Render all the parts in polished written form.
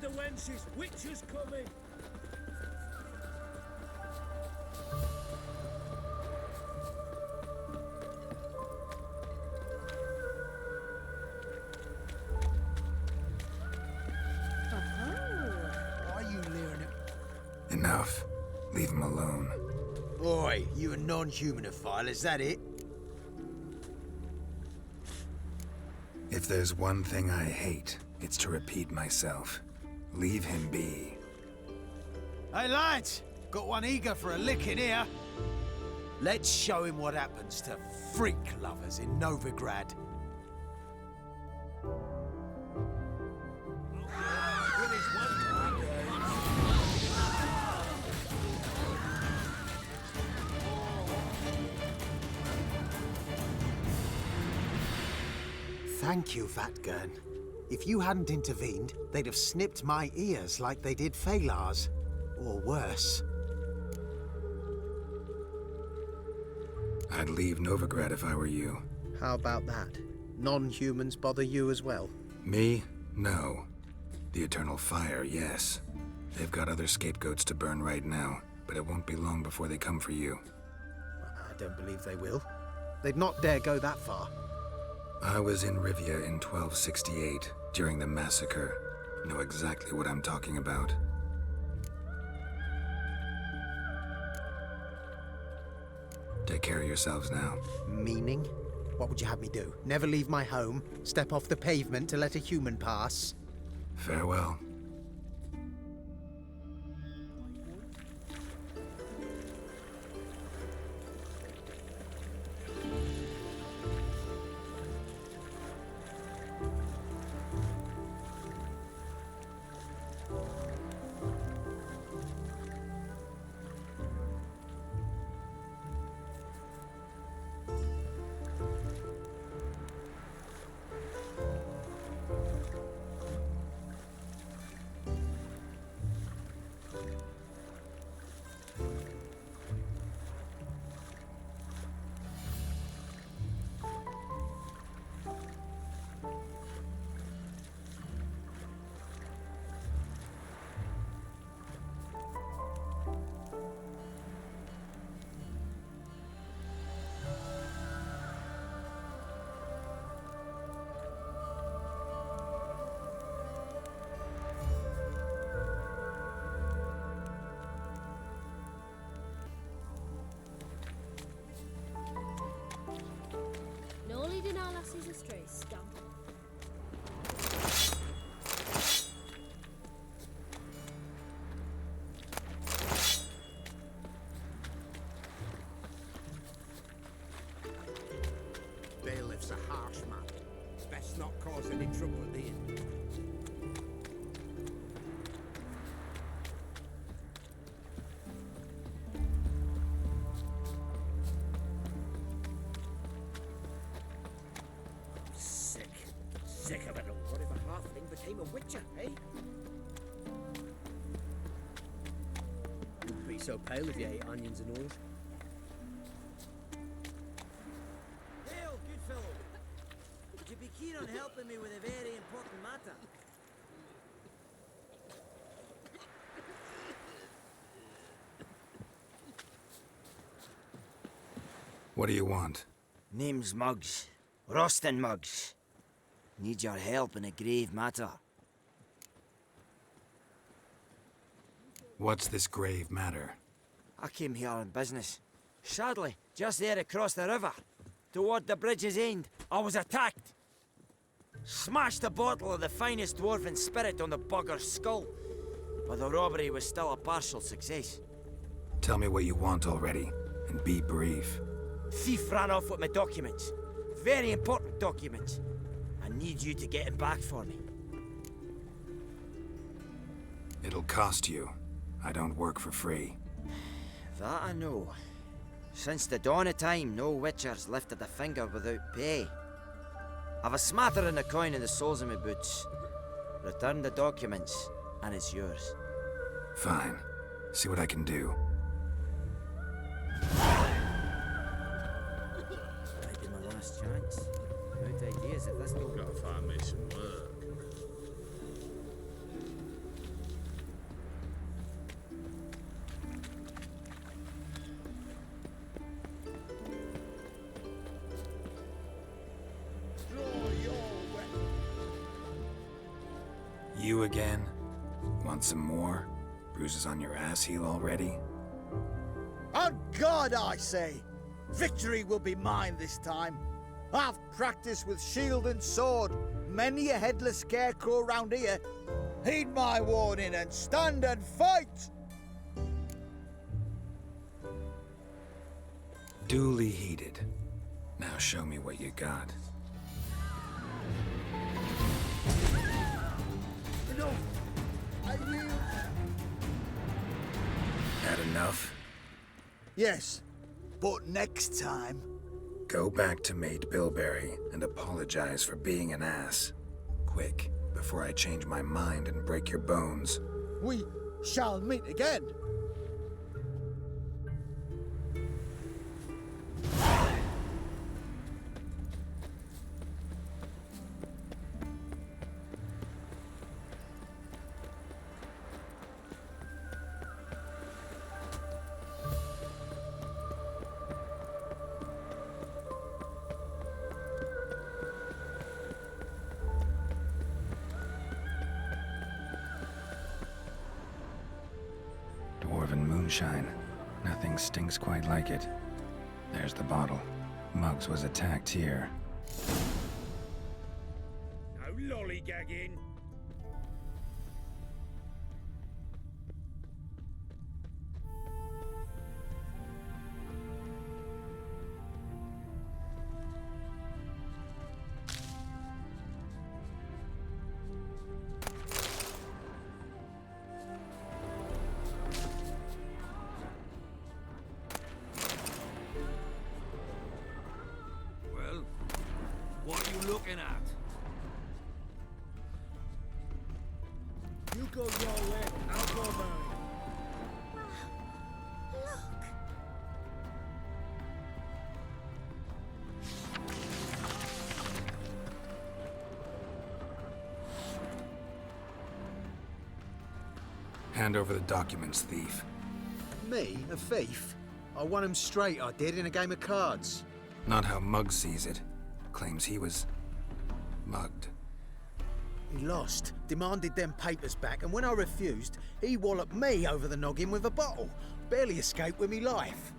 the wenches! Witcher's coming! Why are you leering at... Enough. Leave him alone. Boy, you a non-humanophile, is that it? If there's one thing I hate, it's to repeat myself. Leave him be. Hey lads, got one eager for a lick in here. Let's show him what happens to freak lovers in Novigrad. Thank you, Vatgern. If you hadn't intervened, they'd have snipped my ears like they did Phalar's. Or worse. I'd leave Novigrad if I were you. How about that? Non-humans bother you as well? Me? No. The Eternal Fire, yes. They've got other scapegoats to burn right now, but it won't be long before they come for you. I don't believe they will. They'd not dare go that far. I was in Rivia in 1268, during the massacre. Know exactly what I'm talking about. Take care of yourselves now. Meaning? What would you have me do? Never leave my home? Step off the pavement to let a human pass? Farewell. No leading our lassies astray, scamp. Bailiff's a harsh man. Best not cause any trouble at the inn. Sick of it all. What if a halfling became a witcher, eh? Wouldn't be so pale if you ate onions and all. Hail, good fellow. Would you be keen on helping me with a very important matter? What do you want? Name's Muggs. Rostin Muggs. Need your help in a grave matter. What's this grave matter? I came here on business. Sadly, just there across the river, toward the bridge's end, I was attacked. Smashed a bottle of the finest dwarven spirit on the bugger's skull, but the robbery was still a partial success. Tell me what you want already, and be brief. Thief ran off with my documents. Very important documents. I need you to get him back for me. It'll cost you. I don't work for free. That I know. Since the dawn of time, no witcher's lifted a finger without pay. I've a smattering of coin in the soles of my boots. Return the documents, and it's yours. Fine. See what I can do. Might be my last chance. Good ideas if this don't... Gotta find me some work. You again? Want some more? Bruises on your ass heal already? On God, I say! Victory will be mine this time. I've practiced with shield and sword. Many a headless scarecrow round here. Heed my warning and stand and fight! Duly heeded. Now show me what you got. No, I will. Had enough? Yes, but next time. Go back to Mate Bilberry and apologize for being an ass. Quick, before I change my mind and break your bones. We shall meet again. Dwarven moonshine. Nothing stinks quite like it. There's the bottle. Muggs was attacked here. No lollygagging. Well, what are you looking at? You go your way, I'll go mine. Hand over the documents, thief. Me? A thief? I won him straight, I did, in a game of cards. Not how Muggs sees it. Claims he was mugged. He lost, demanded them papers back, and when I refused, he walloped me over the noggin with a bottle. Barely escaped with me life.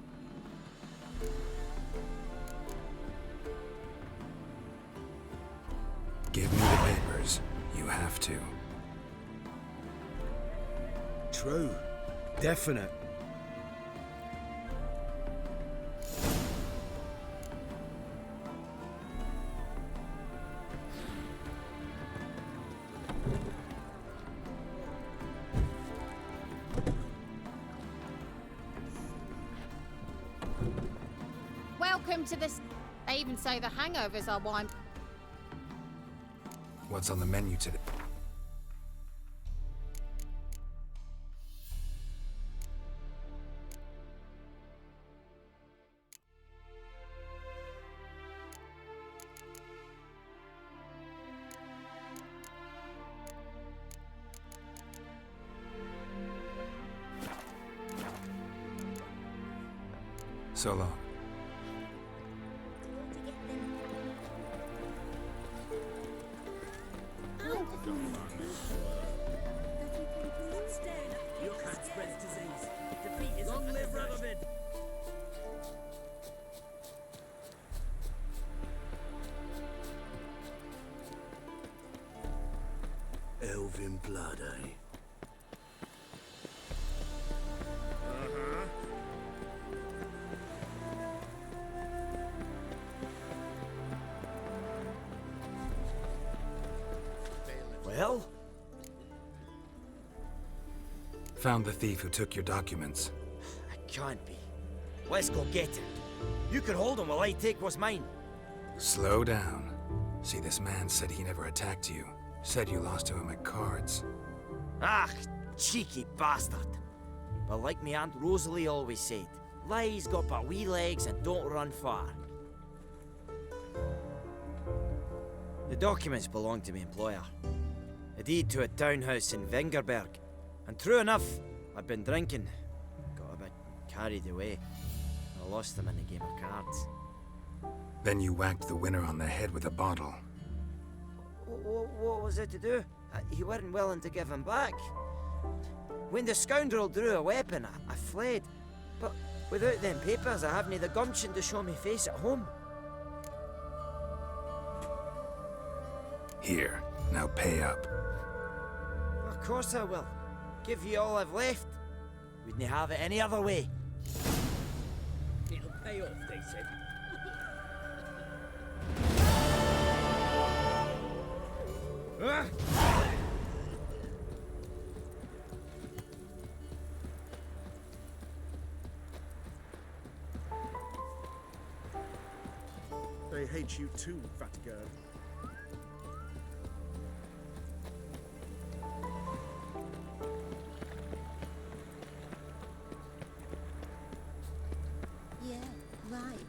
Give me the papers. You have to. True. Definite. Welcome to this. They even say the hangovers are wine. What's on the menu today? So long. You can't spread disease. Defeat is long live Radovid. Elven blood, eh? Well? Found the thief who took your documents. I can't be. Let's go get him. You can hold him while I take what's mine. Slow down. See, this man said he never attacked you. Said you lost to him at cards. Ah, cheeky bastard. But like me Aunt Rosalie always said, lies got but wee legs and don't run far. The documents belong to my employer. A deed to a townhouse in Vengerberg. And true enough, I'd been drinking. Got a bit carried away. I lost them in a game of cards. Then you whacked the winner on the head with a bottle. What was it to do? he weren't willing to give him back. When the scoundrel drew a weapon, I fled. But without them papers, I haven't the gumption to show me face at home. Here, now pay up. Of course I will. Give you all I've left. Wouldn't have it any other way. It'll pay off, they said. They hate you too, Vatgerd. Yeah, right.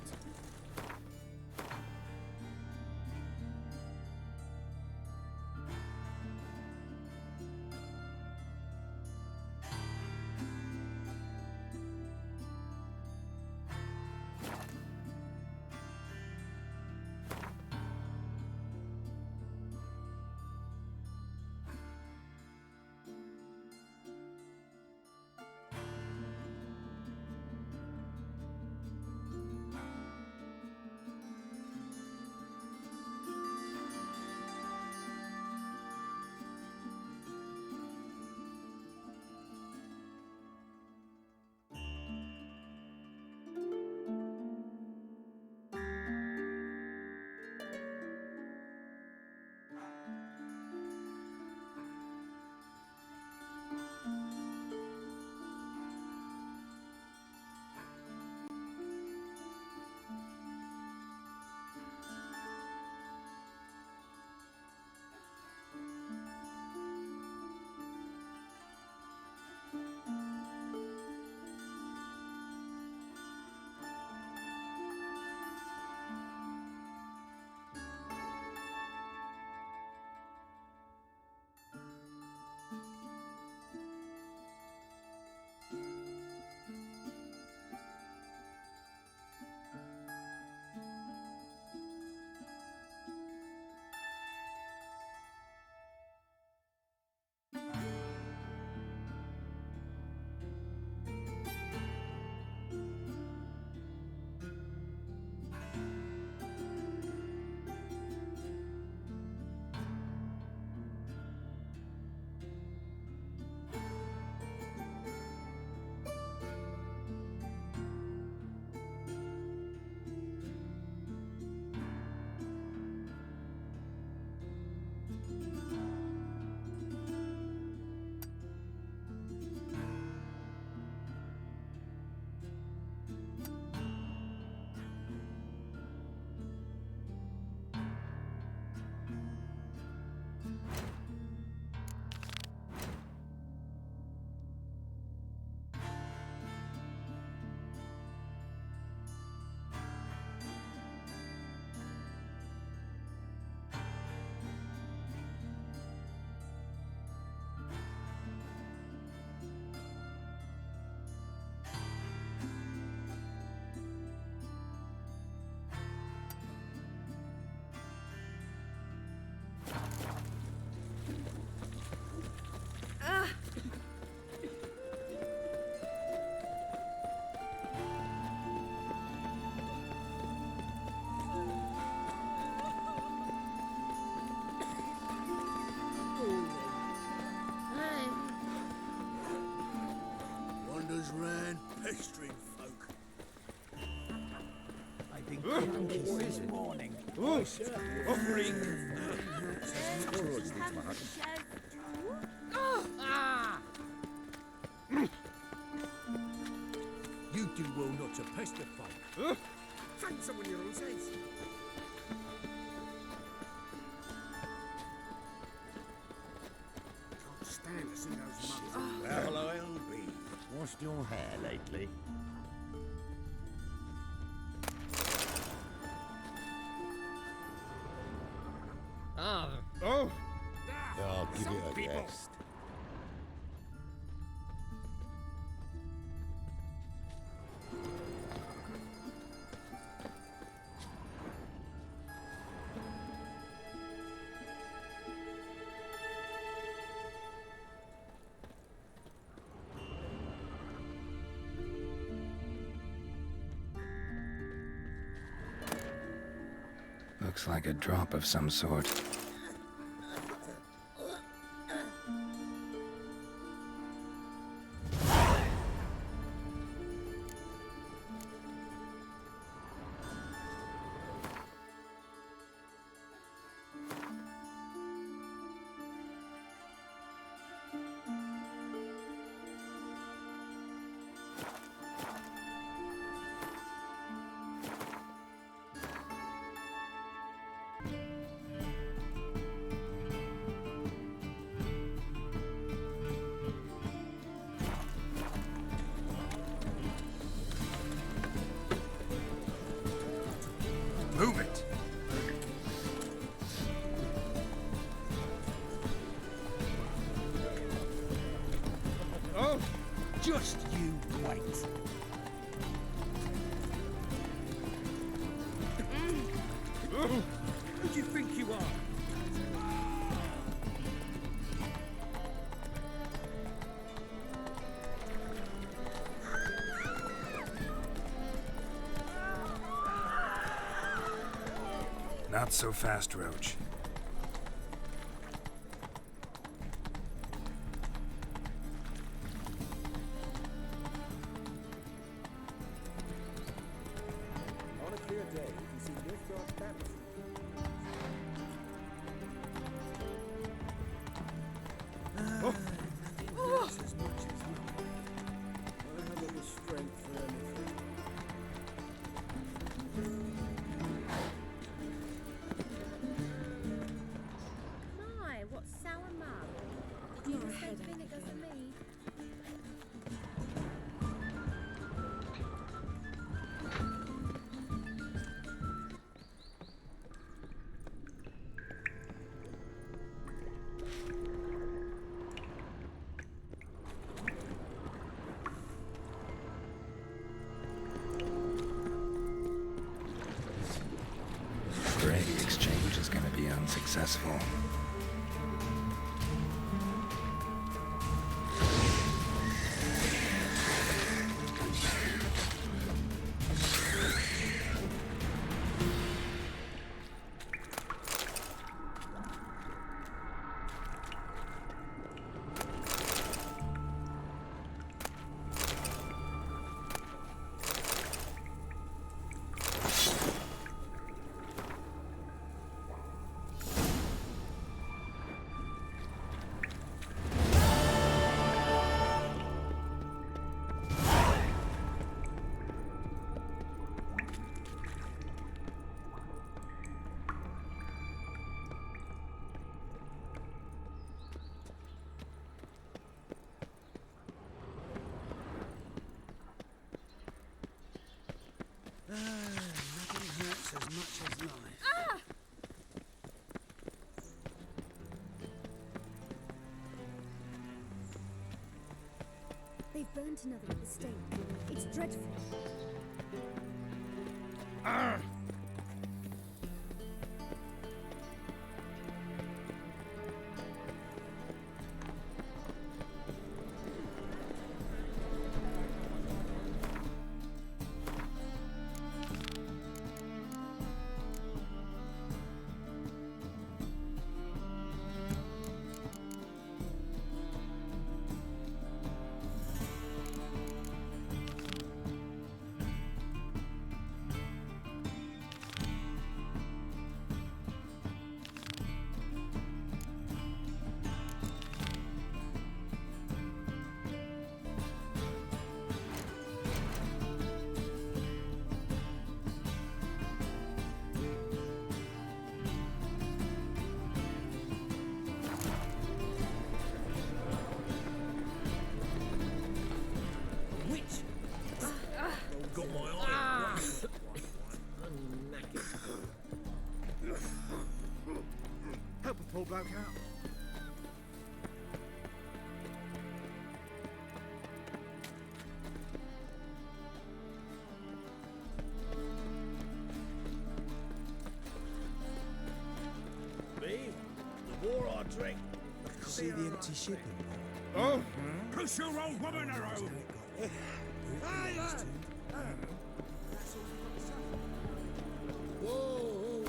Wanders round pestering folk. I've been cooking this morning. You do well not to pester folk. Find someone your own sense. Can't stand to see those mums. Hello, LB. Washed your hair lately? Oh! I'll give Some it a people. rest. Looks like a drop of some sort. Move it! Oh, just you wait. Oh, who do you think you are? Not so fast, Roach. On a clear day, you see Nilfgaard's banners. Hurts as much as mine. I haven't the strength for anything. My, what sour mug. Did you use the same thing it does to me? Great exchange is gonna be unsuccessful. Nothing hurts as much as life. They've burnt another at the stake. It's dreadful. Got my eye. Help a poor bloke out. Me? The more I drink, See the empty ship in oh, push your old woman around. Whoa!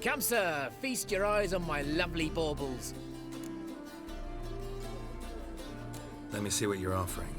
Come, sir, feast your eyes on my lovely baubles. Let me see what you're offering.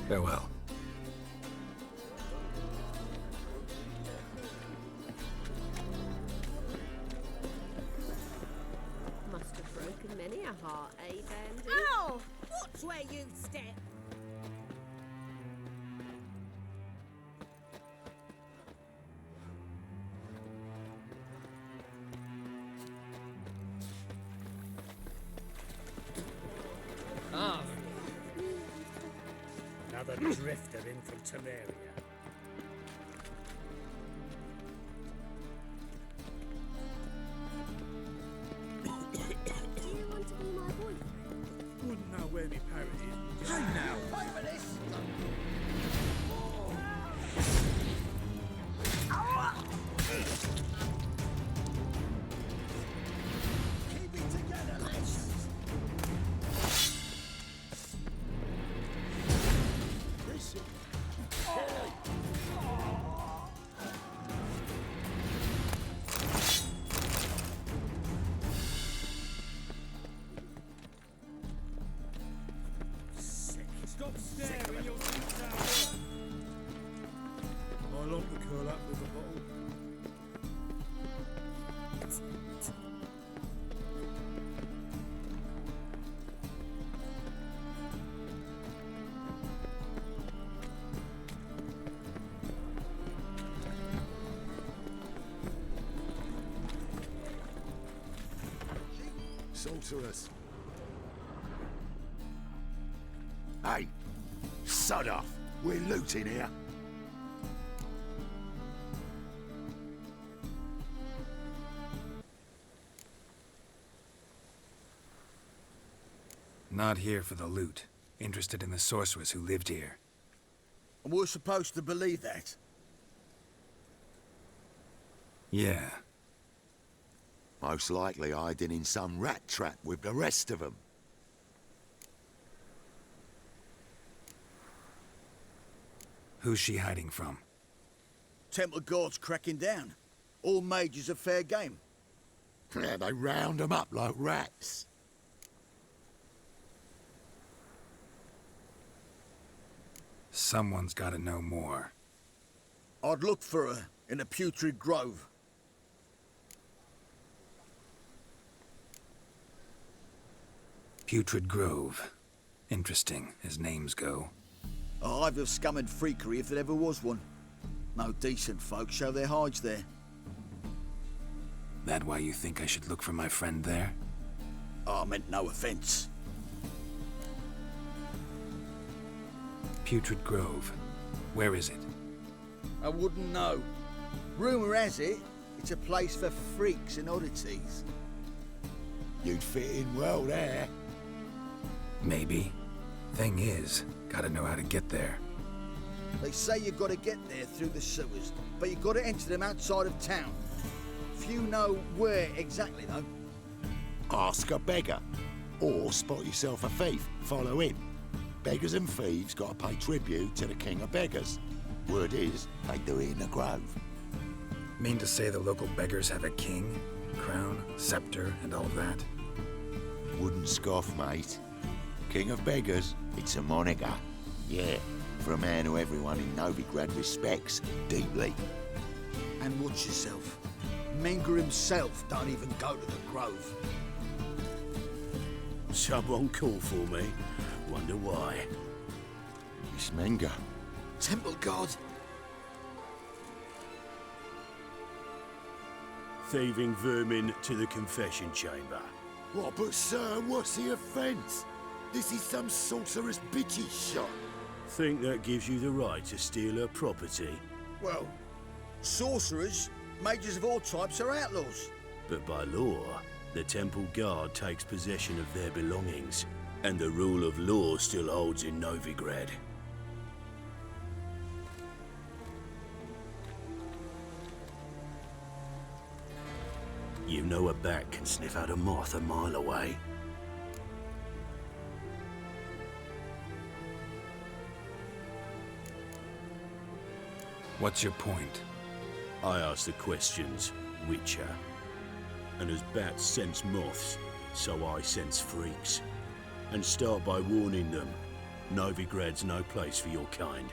Farewell. Must have broken many a heart, eh, Dandy? Ow! Watch where you step. Ah. Another drifter in from Temeria. Do you want to be my boyfriend? Wouldn't know where me parrot is. Hey now! Keep it together, lads. Stop staring, you'll lose our work. I like to curl up with a bottle. Sorceress. Hey, sod off. We're looting here. Not here for the loot. Interested in the sorceress who lived here. And we're supposed to believe that. Yeah. Most likely hiding in some rat trap with the rest of them. Who's she hiding from? Temple guards cracking down. All mages are fair game. Yeah, they round them up like rats. Someone's gotta know more. I'd look for her in a putrid grove. Putrid Grove. Interesting, as names go. A hive of scum and freakery if there ever was one. No decent folk show their hides there. That why you think I should look for my friend there? I meant no offense. Putrid Grove. Where is it? I wouldn't know. Rumour has it, it's a place for freaks and oddities. You'd fit in well there. Maybe. Thing is, gotta know how to get there. They say you've got to get there through the sewers, but you've got to enter them outside of town. Few know where exactly, though. Ask a beggar. Or spot yourself a thief. Follow him. Beggars and thieves gotta pay tribute to the king of beggars. Word is, they do it in the grove. Mean to say the local beggars have a king, crown, scepter, and all that? Wouldn't scoff, mate. King of beggars? It's a moniker. Yeah, for a man who everyone in Novigrad respects deeply. And watch yourself. Menger himself don't even go to the Grove. Someone call for me. Wonder why. It's Menger. Temple God. Thieving vermin to the confession chamber. What, but sir, what's the offence? This is some sorcerer's bitch's shop. Think that gives you the right to steal her property? Well, sorcerers, mages of all types are outlaws. But by law, the temple guard takes possession of their belongings, and the rule of law still holds in Novigrad. You know a bat can sniff out a moth a mile away. What's your point? I ask the questions, Witcher. And as bats sense moths, so I sense freaks. And start by warning them, Novigrad's no place for your kind.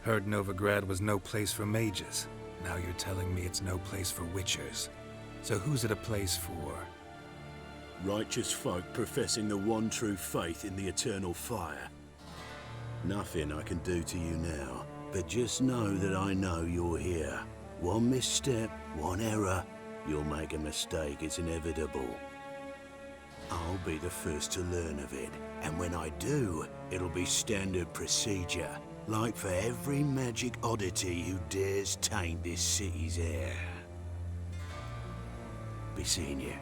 Heard Novigrad was no place for mages. Now you're telling me it's no place for witchers. So who's it a place for? Righteous folk professing the one true faith in the eternal fire. Nothing I can do to you now, but just know that I know you're here. One misstep, one error, you'll make a mistake, it's inevitable. I'll be the first to learn of it, and when I do, it'll be standard procedure, like for every magic oddity who dares taint this city's air. Be seeing you.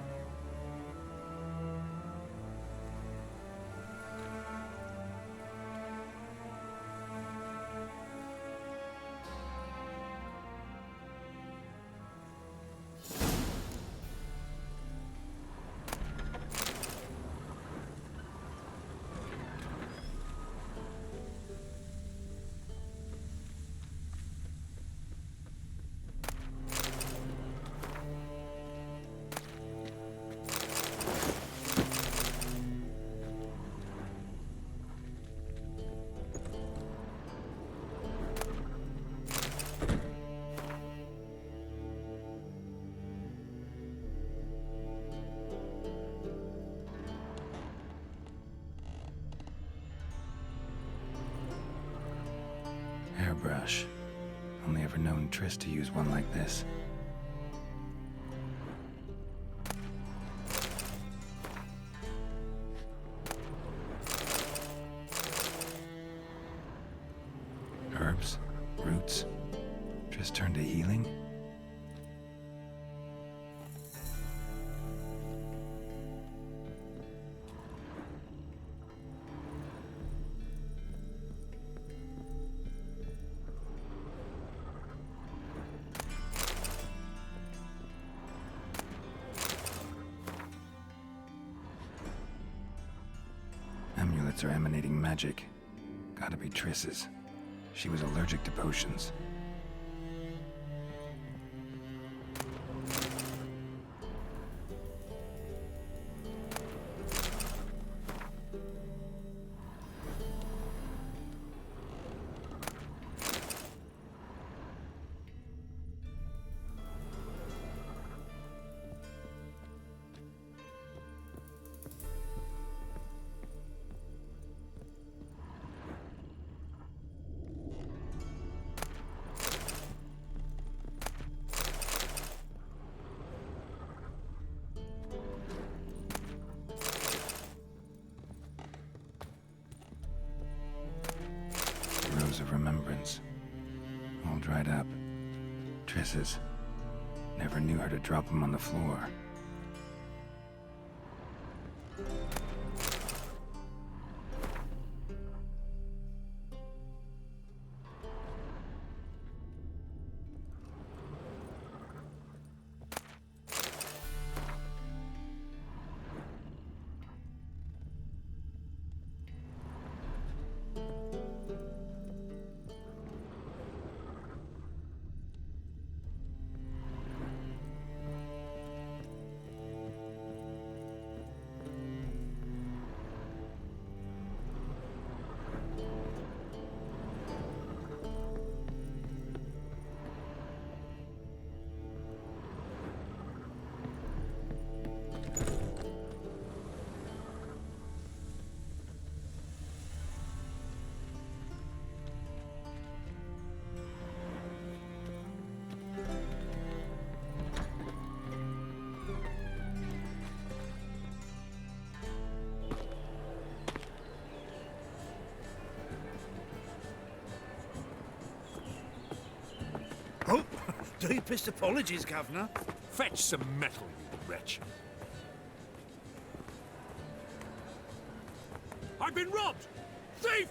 Hairbrush. Only ever known Triss to use one like this. Herbs, roots. Triss turned to healing? Amulets are emanating magic. Gotta be Triss's. She was allergic to potions. Rose of Remembrance. All dried up. Triss's. Never knew her to drop them on the floor. Deepest apologies, Governor. Fetch some metal, you wretch. I've been robbed! Thief!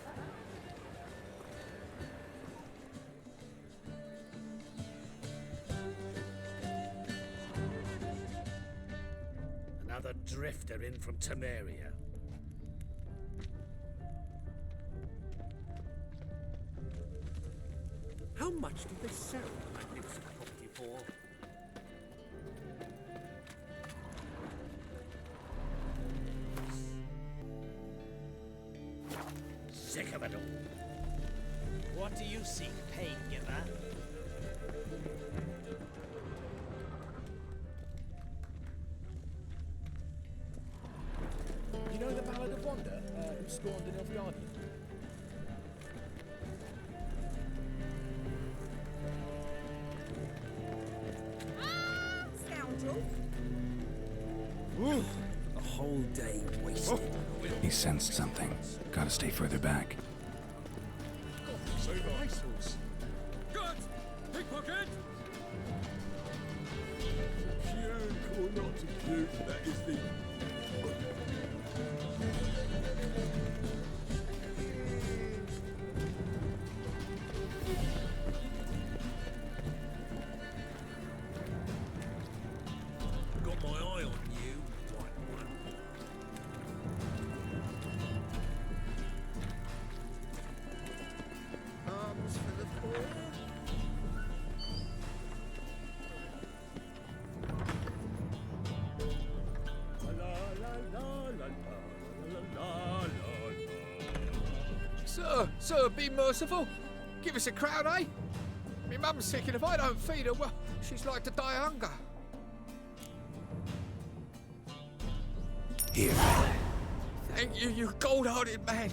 Another drifter in from Temeria. How much did they sell the magnificent property for? Sick of it all. What do you seek, pain giver? You know the Ballad of Wanda, who scorned an Elfguardian? Scoundrel. A whole day wasted. He sensed something. Gotta stay further back. Good! Pickpocket! Cute or not so cute, that is the... Got my eye on you, white one. Arms for the poor. Sir, be merciful. Give us a crown, eh? Me mum's sick, and if I don't feed her, well, she's like to die of hunger. Here. Thank you, you gold-hearted man.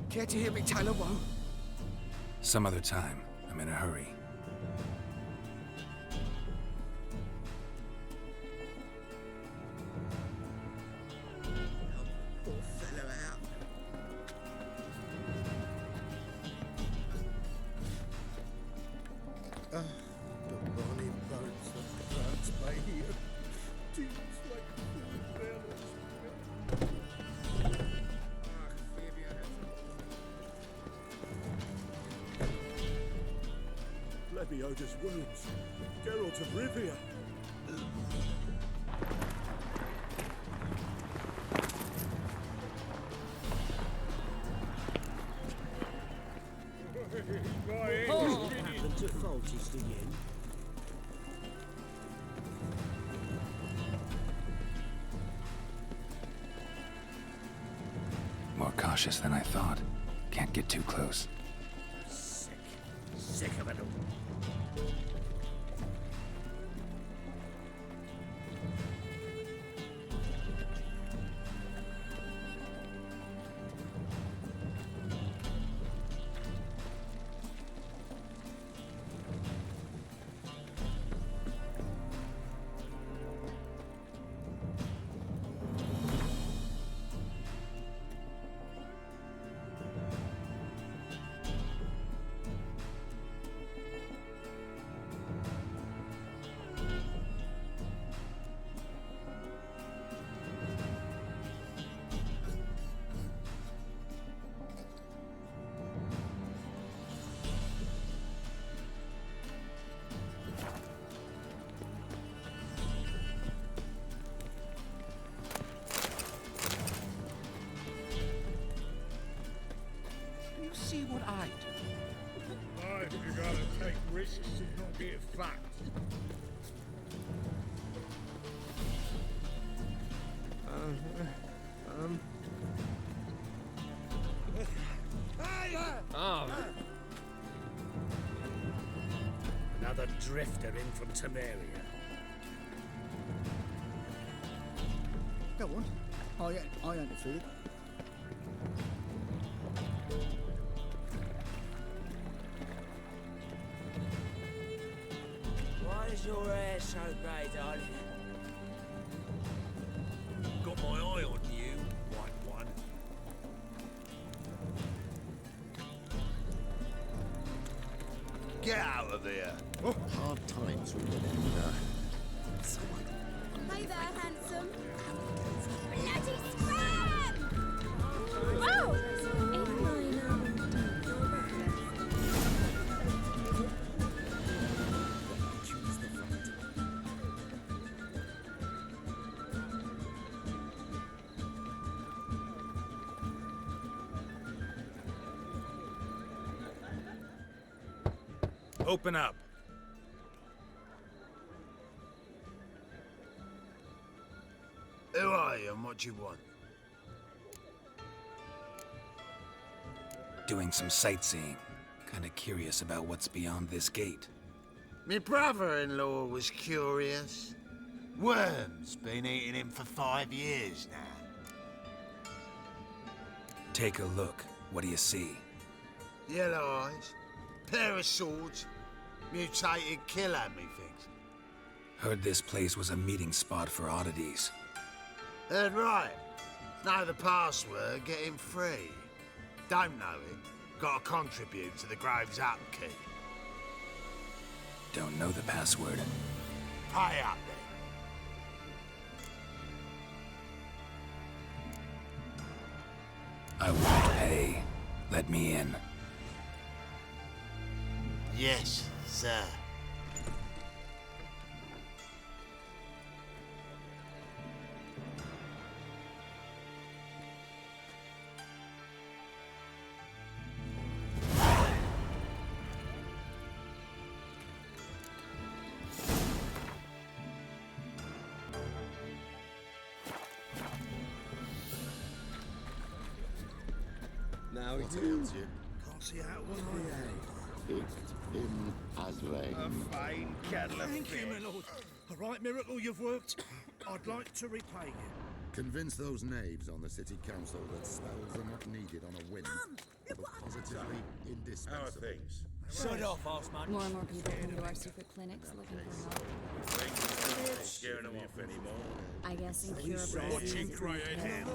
Care to hear me tell a woe? Some other time. I'm in a hurry. Poor fellow out. The bonny birds that prance by here. Teams like food bells. Leviosa's wounds. Geralt of Rivia. What happened to Folchist again? More cautious than I thought. Can't get too close. Sick of it all. You see what I do? I think you gotta take risks and not get fucked. Another drifter in from Temeria. Go on. I ain't afraid. Why is your hair so grey, darling? Got my eye on you, white one. Get out of there. Hard times with them. Hey there, handsome. Bloody scram! Whoa! Open up. Who are you and what do you want? Doing some sightseeing. Kinda curious about what's beyond this gate. My brother-in-law was curious. Worms been eating him for 5 years now. Take a look. What do you see? Yellow eyes, pair of swords, mutated killer, methinks. Heard this place was a meeting spot for oddities. Heard right. Know the password, get him free. Don't know it, gotta contribute to the Grove's upkeep. Don't know the password. Pay up then. I won't pay. Let me in. Yes, sir. Now he tells you. Can't see how it was behave. Picked him as rain. A fine kettle of fish. Thank you, my lord. A right miracle you've worked. I'd like to repay you. Convince those knaves on the city council that spells are not needed on a whim, but positively indispensable. How are things? Shut off, Osman. More and more people come to our secret clinics looking for help. Scaring them off anymore. I guess incurable Watching diseases crying and ham,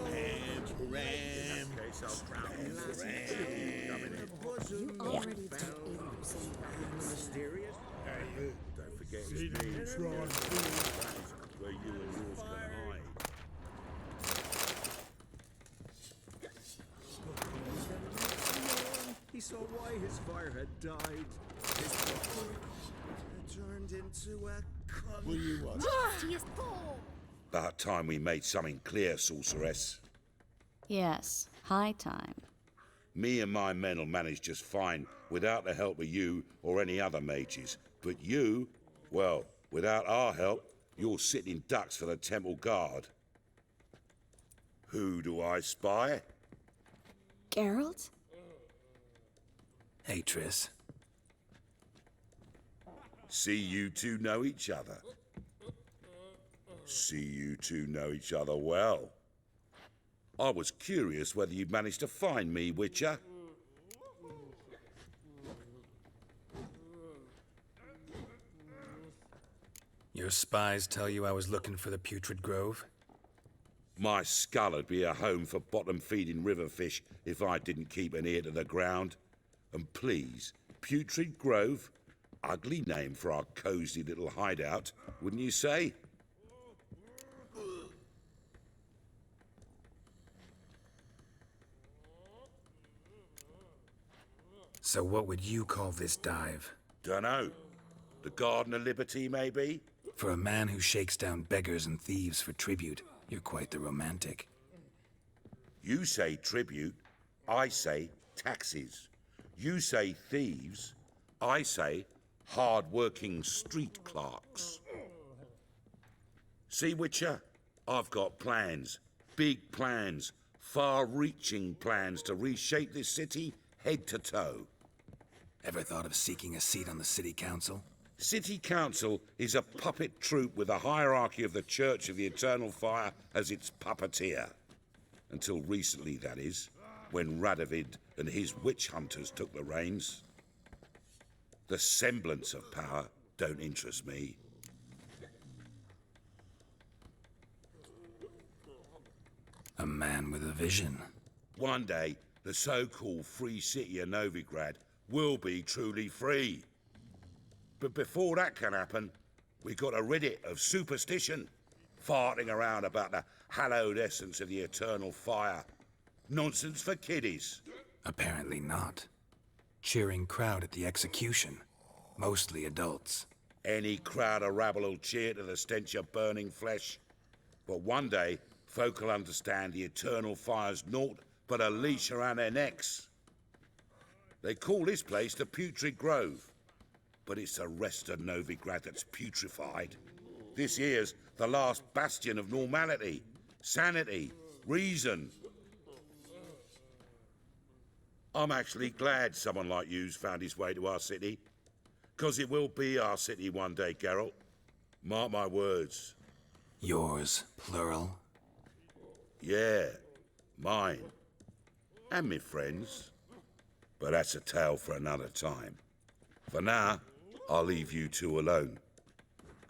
You already took 80% of Mysterious? Don't forget his knees. Where you and yours can hide. He saw why his fire had died. His body had turned into a Will you what? About time we made something clear, sorceress. Yes, high time. Me and my men'll manage just fine without the help of you or any other mages. But you, well, without our help, you're sitting ducks for the temple guard. Who do I spy? Geralt? Hey, Triss. See you two know each other. See you two know each other well. I was curious whether you'd managed to find me, Witcher. Your spies tell you I was looking for the Putrid Grove? My skull'd be a home for bottom-feeding river fish if I didn't keep an ear to the ground. And please, Putrid Grove? Ugly name for our cosy little hideout, wouldn't you say? So what would you call this dive? Dunno. The Garden of Liberty, maybe? For a man who shakes down beggars and thieves for tribute, you're quite the romantic. You say tribute, I say taxes. You say thieves, I say hard-working street clerks. See, Witcher? I've got plans. Big plans. Far-reaching plans to reshape this city head to toe. Ever thought of seeking a seat on the city council? City Council is a puppet troupe with a hierarchy of the Church of the Eternal Fire as its puppeteer. Until recently, that is, when Radovid and his witch hunters took the reins. The semblance of power don't interest me. A man with a vision. One day, the so-called free city of Novigrad will be truly free. But before that can happen, we got to rid it of superstition, farting around about the hallowed essence of the eternal fire. Nonsense for kiddies. Apparently not. Cheering crowd at the execution. Mostly adults. Any crowd of rabble will cheer to the stench of burning flesh. But one day, folk will understand the eternal fire's naught but a leash around their necks. They call this place the Putrid Grove, but it's the rest of Novigrad that's putrefied. This here's the last bastion of normality, sanity, reason. I'm actually glad someone like you's found his way to our city, 'cause it will be our city one day, Geralt. Mark my words. Yours, plural? Yeah, mine. And me friends. But that's a tale for another time. For now, I'll leave you two alone.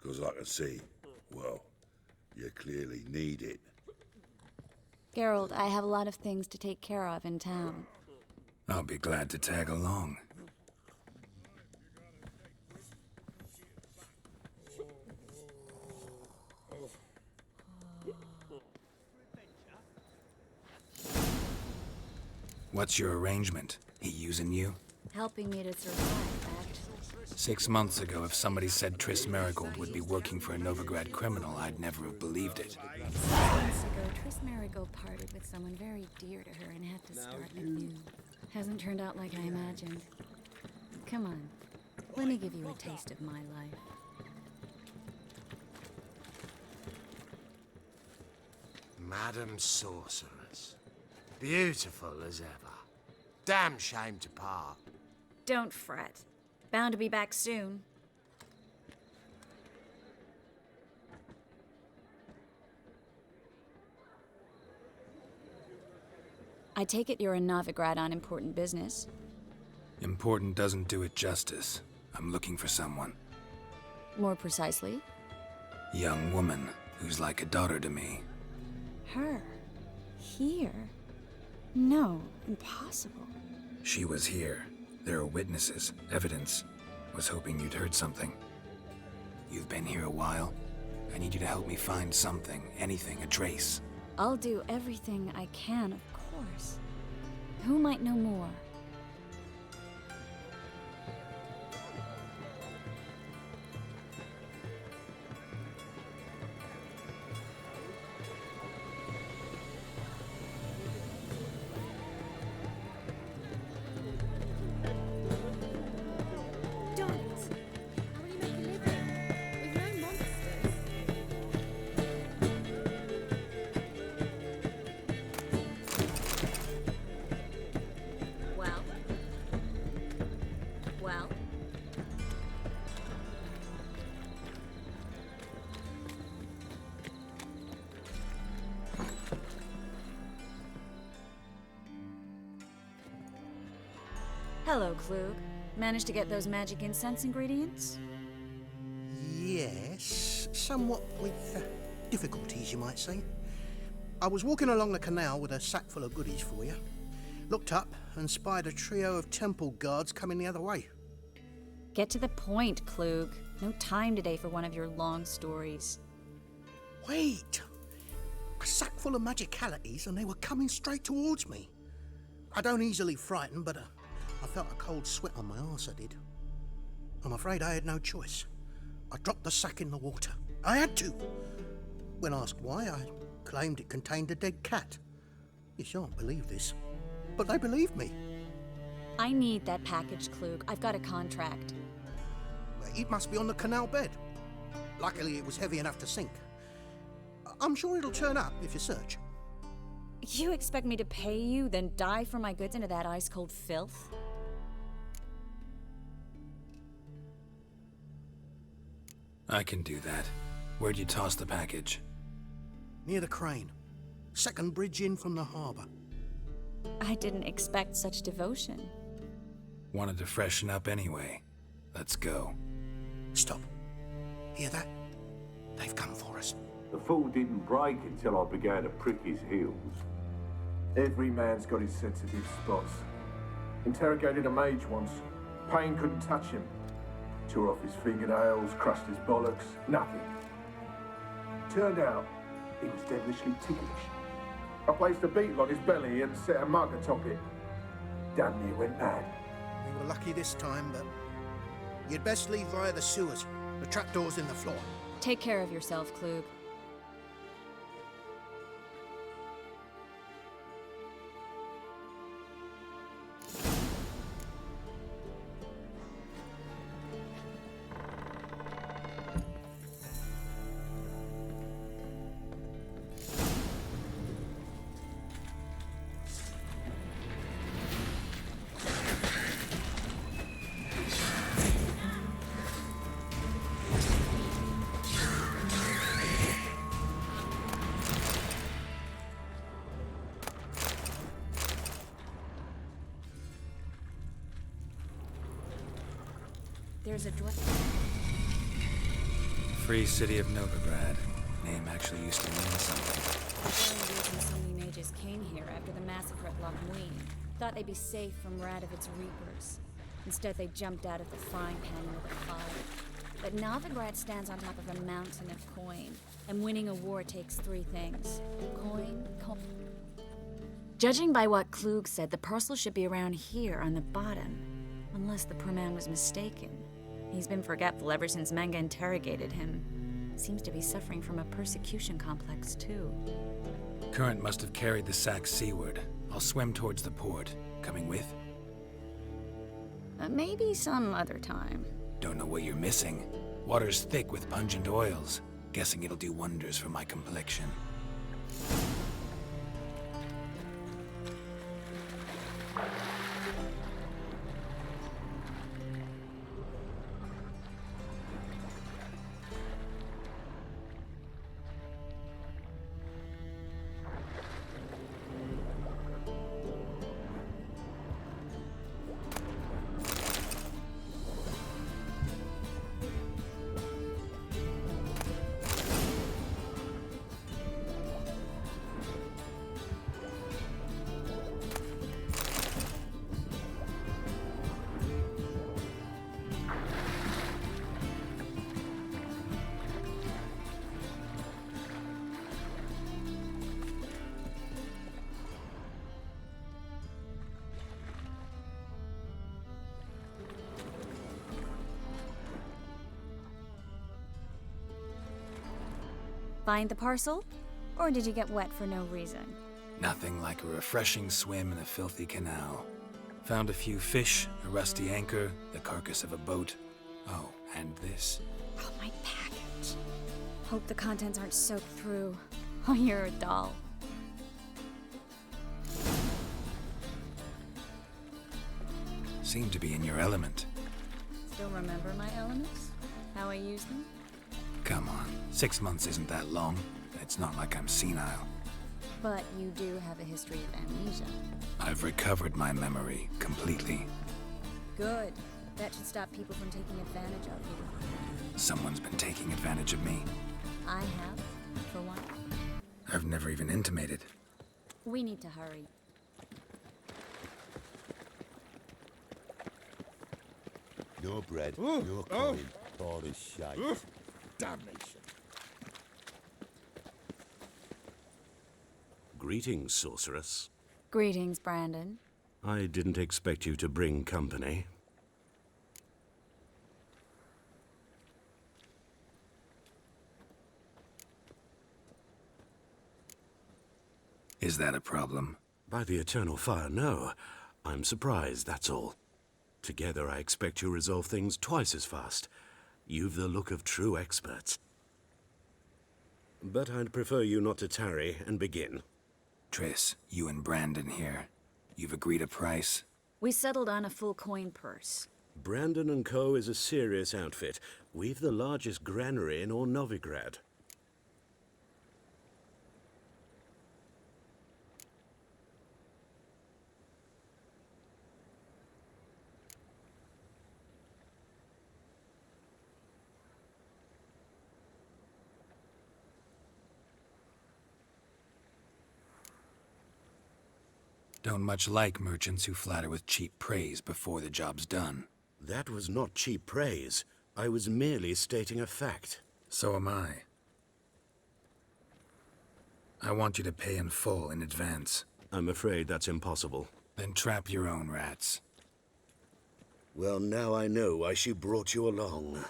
'Cause I can see, well, you clearly need it. Geralt, I have a lot of things to take care of in town. I'll be glad to tag along. What's your arrangement? He using you? Helping me to survive, actually. 6 months ago, if somebody said Triss Merigold would be working for a Novigrad criminal, I'd never have believed it. 6 months ago, Triss Merigold parted with someone very dear to her and had to start anew. Hasn't turned out like I imagined. Come on, let me give you a taste of my life. Madam Sorceress. Beautiful as ever. Damn shame to part. Don't fret. Bound to be back soon. I take it you're in Novigrad on important business. Important doesn't do it justice. I'm looking for someone. More precisely? Young woman who's like a daughter to me. Her? Here? No, impossible. She was here. There are witnesses, evidence. Was hoping you'd heard something. You've been here a while. I need you to help me find something, anything, a trace. I'll do everything I can, of course. Who might know more? Hello, Klug. Managed to get those magic incense ingredients? Yes, somewhat with difficulties, you might say. I was walking along the canal with a sack full of goodies for you. Looked up and spied a trio of temple guards coming the other way. Get to the point, Klug. No time today for one of your long stories. Wait! A sack full of magicalities and they were coming straight towards me. I don't easily frighten, but I felt a cold sweat on my arse, I did. I'm afraid I had no choice. I dropped the sack in the water. I had to. When asked why, I claimed it contained a dead cat. You shan't believe this, but they believed me. I need that package, Klug. I've got a contract. It must be on the canal bed. Luckily, it was heavy enough to sink. I'm sure it'll turn up if you search. You expect me to pay you, then dive for my goods into that ice-cold filth? I can do that. Where'd you toss the package? Near the crane. Second bridge in from the harbour. I didn't expect such devotion. Wanted to freshen up anyway. Let's go. Stop. Hear that? They've come for us. The fall didn't break until I began to prick his heels. Every man's got his sensitive spots. Interrogated a mage once. Pain couldn't touch him. Tore off his fingernails, crushed his bollocks, nothing. Turned out, he was devilishly ticklish. I placed a beetle on his belly and set a mug atop it. Damn near went mad. We were lucky this time, but you'd best leave via the sewers. The trapdoor's in the floor. Take care of yourself, Klug. There's a Free city of Novigrad. Name actually used to mean something. The only reason so many mages came here after the massacre at Loch Muin. Thought they'd be safe from Radovid's reapers. Instead, they jumped out of the frying pan into the fire. But Novigrad stands on top of a mountain of coin, and winning a war takes three things. Coin. Judging by what Klug said, the parcel should be around here on the bottom. Unless the poor man was mistaken. He's been forgetful ever since Manga interrogated him. Seems to be suffering from a persecution complex, too. Current must have carried the sack seaward. I'll swim towards the port. Coming with? Maybe some other time. Don't know what you're missing. Water's thick with pungent oils. Guessing it'll do wonders for my complexion. Find the parcel? Or did you get wet for no reason? Nothing like a refreshing swim in a filthy canal. Found a few fish, a rusty anchor, the carcass of a boat. Oh, and this. Oh, my package. Hope the contents aren't soaked through. Oh, you're a doll. Seem to be in your element. Still remember my elements? How I use them? Come on, 6 months isn't that long. It's not like I'm senile. But you do have a history of amnesia. I've recovered my memory completely. Good. That should stop people from taking advantage of you. Someone's been taking advantage of me. I have, for one. I've never even intimated. We need to hurry. No bread, no coin, all this shite. Damnation. Greetings, sorceress. Greetings, Brandon. I didn't expect you to bring company. Is that a problem? By the eternal fire, no. I'm surprised, that's all. Together, I expect you resolve things twice as fast. You've the look of true experts. But I'd prefer you not to tarry and begin. Triss, you and Brandon here. You've agreed a price? We settled on a full coin purse. Brandon & Co. is a serious outfit. We've the largest granary in all Novigrad. Don't much like merchants who flatter with cheap praise before the job's done. That was not cheap praise. I was merely stating a fact. So am I. I want you to pay in full in advance. I'm afraid that's impossible. Then trap your own rats. Well, now I know why she brought you along.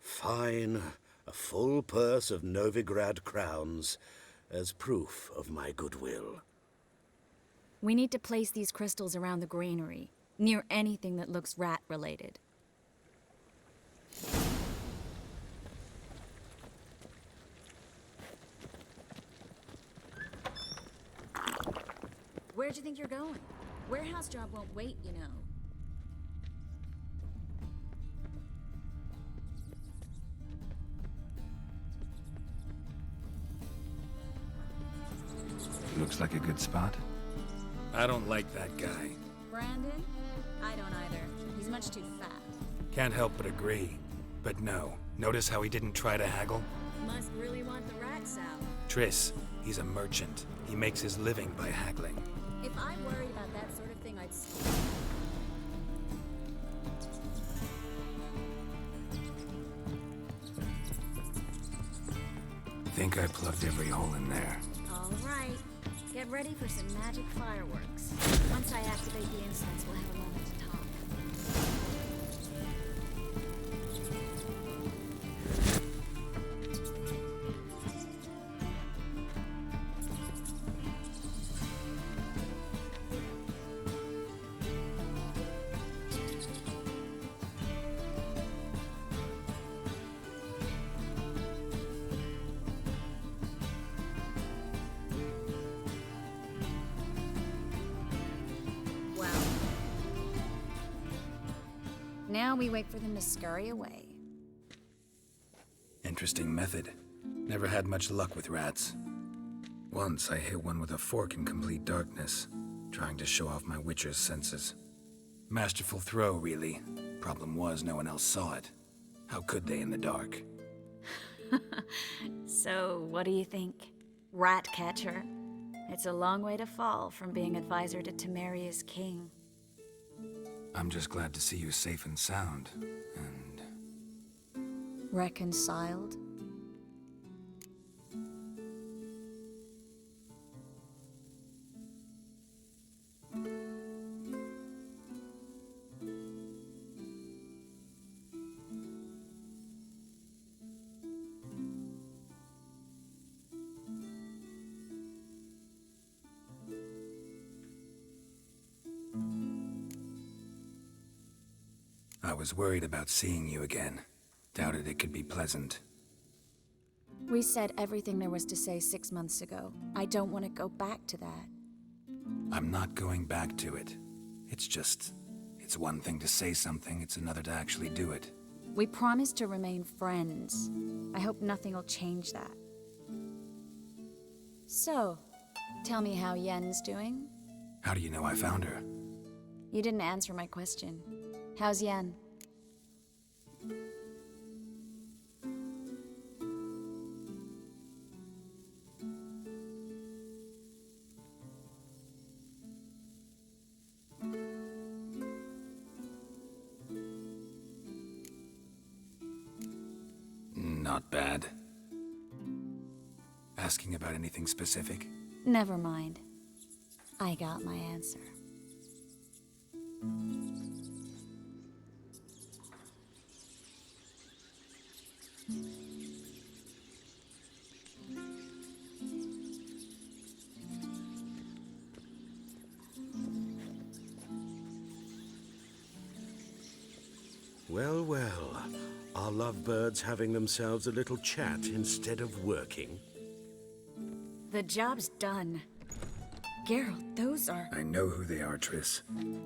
Fine. A full purse of Novigrad crowns as proof of my goodwill. We need to place these crystals around the granary, near anything that looks rat-related. Where'd you think you're going? Warehouse job won't wait, you know. Looks like a good spot. I don't like that guy. Brandon? I don't either. He's much too fat. Can't help but agree. But no, notice how he didn't try to haggle? Must really want the rats out. Triss, he's a merchant. He makes his living by haggling. If I worried about that sort of thing, I'd... Think I plugged every hole in there. All right. Get ready for some magic fireworks. Once I activate the incense, we'll have a moment to talk. Now we wait for them to scurry away. Interesting method. Never had much luck with rats. Once I hit one with a fork in complete darkness, trying to show off my witcher's senses. Masterful throw, really. Problem was, no one else saw it. How could they in the dark? So, what do you think? Rat catcher? It's a long way to fall from being advisor to Temeria's king. I'm just glad to see you safe and sound, and... Reconciled? I was worried about seeing you again. Doubted it could be pleasant. We said everything there was to say 6 months ago. I don't want to go back to that. I'm not going back to it. It's one thing to say something, it's another to actually do it. We promised to remain friends. I hope nothing will change that. So, tell me how Yen's doing? How do you know I found her? You didn't answer my question. How's Yen? Not bad. Asking about anything specific? Never mind. I got my answer. Well, well. Are lovebirds having themselves a little chat instead of working? The job's done. Geralt, those are... I know who they are, Triss.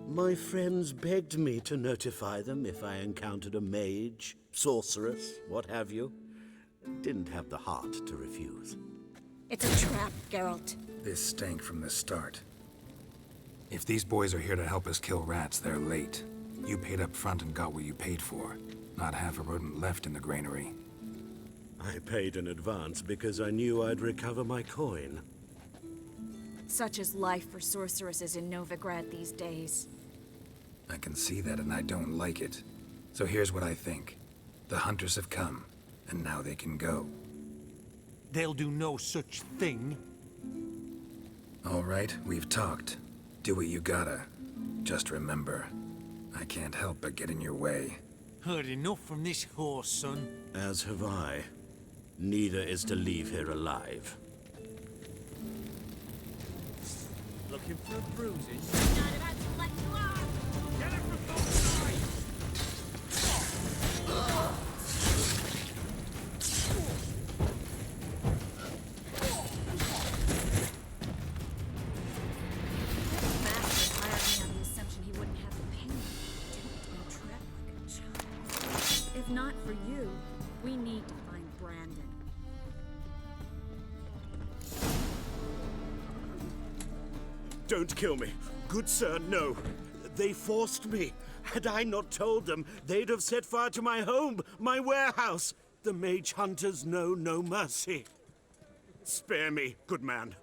My friends begged me to notify them if I encountered a mage, sorceress, what have you. Didn't have the heart to refuse. It's a trap, Geralt. This stank from the start. If these boys are here to help us kill rats, they're late. You paid up front and got what you paid for. Not half a rodent left in the granary. I paid in advance because I knew I'd recover my coin. Such is life for sorceresses in Novigrad these days. I can see that and I don't like it. So here's what I think. The hunters have come, and now they can go. They'll do no such thing. All right, we've talked. Do what you gotta. Just remember, I can't help but get in your way. Heard enough from this horse, son. As have I. Neither is to leave here alive. Looking for bruises? Not about to let you off! Get it from both sides! Master hired me on the assumption he wouldn't have the pain. Didn't go trap like a child. If not for you, we need to find Brandon. Don't kill me. Good sir, no. They forced me. Had I not told them, they'd have set fire to my home, my warehouse. The mage hunters know no mercy. Spare me, good man.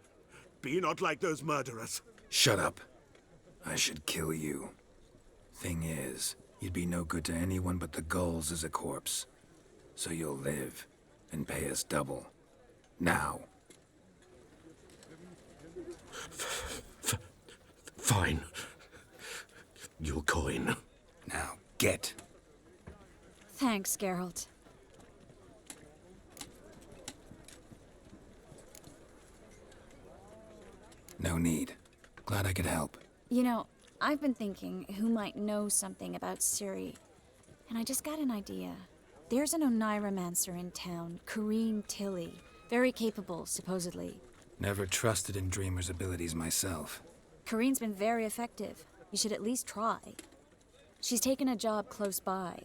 Be not like those murderers. Shut up. I should kill you. Thing is, you'd be no good to anyone but the gulls as a corpse. So you'll live and pay us double. Now. Fine. Your coin. Now, get. Thanks, Geralt. No need. Glad I could help. You know, I've been thinking who might know something about Ciri, and I just got an idea. There's an Oneiromancer in town, Corrine Tilly. Very capable, supposedly. Never trusted in Dreamer's abilities myself. Corrine's been very effective. You should at least try. She's taken a job close by.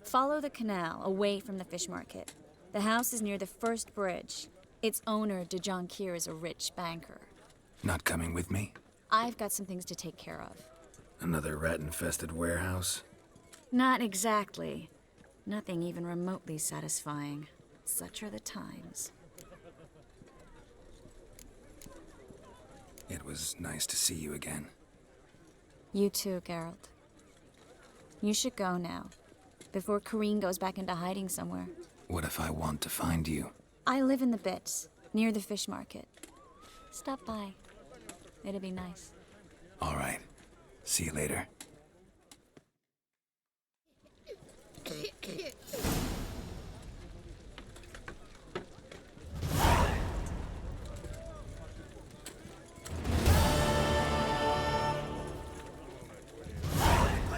Follow the canal, away from the fish market. The house is near the first bridge. Its owner, De Jonquier, is a rich banker. Not coming with me? I've got some things to take care of. Another rat-infested warehouse? Not exactly. Nothing even remotely satisfying. Such are the times. It was nice to see you again. You too, Geralt. You should go now, before Corrine goes back into hiding somewhere. What if I want to find you? I live in the Bits, near the fish market. Stop by. It'd be nice. All right. See you later. Pay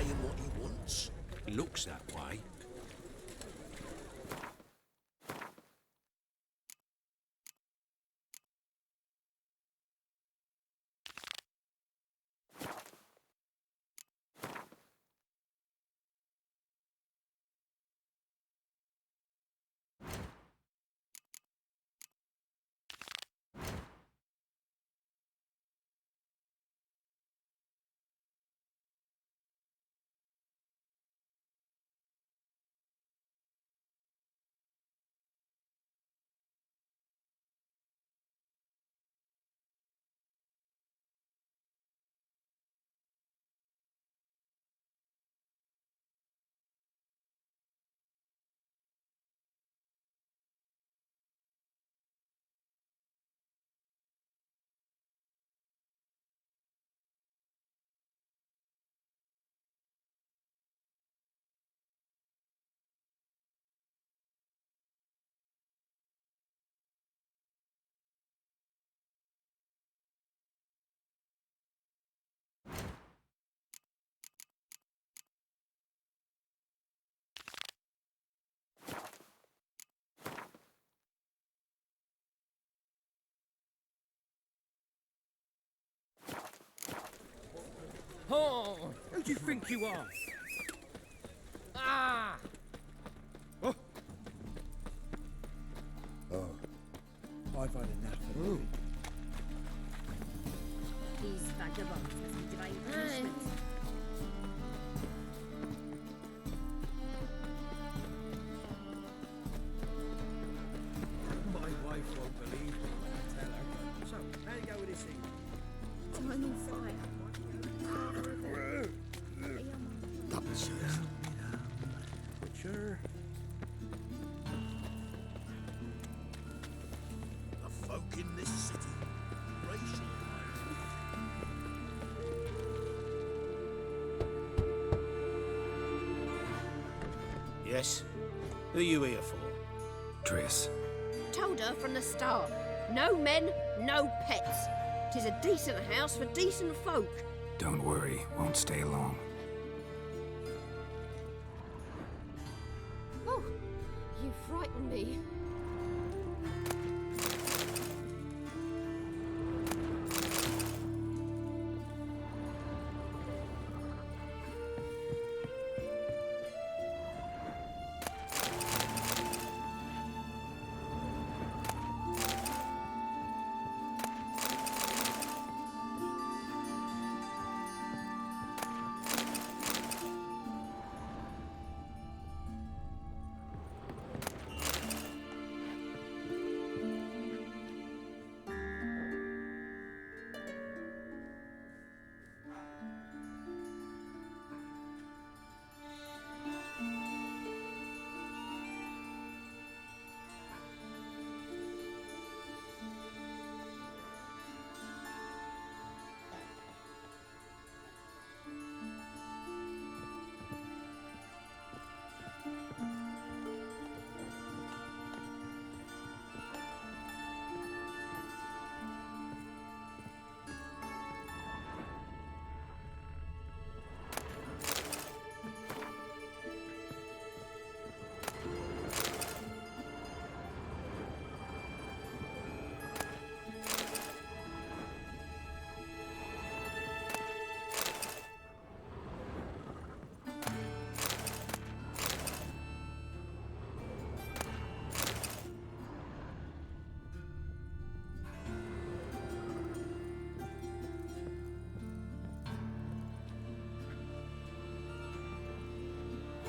him what he wants. He looks that way. Oh, who do you think you are? Ah! Oh, I've had enough of you. These vagabonds must be divine punishment. My wife won't believe me when I tell her. So, how do you go with this thing? Dining fire. That was Butcher. Yes? Who are you here for? Triss. Told her from the start. No men, no pets. 'Tis a decent house for decent folk. Don't worry, won't stay long. Oh, you frightened me.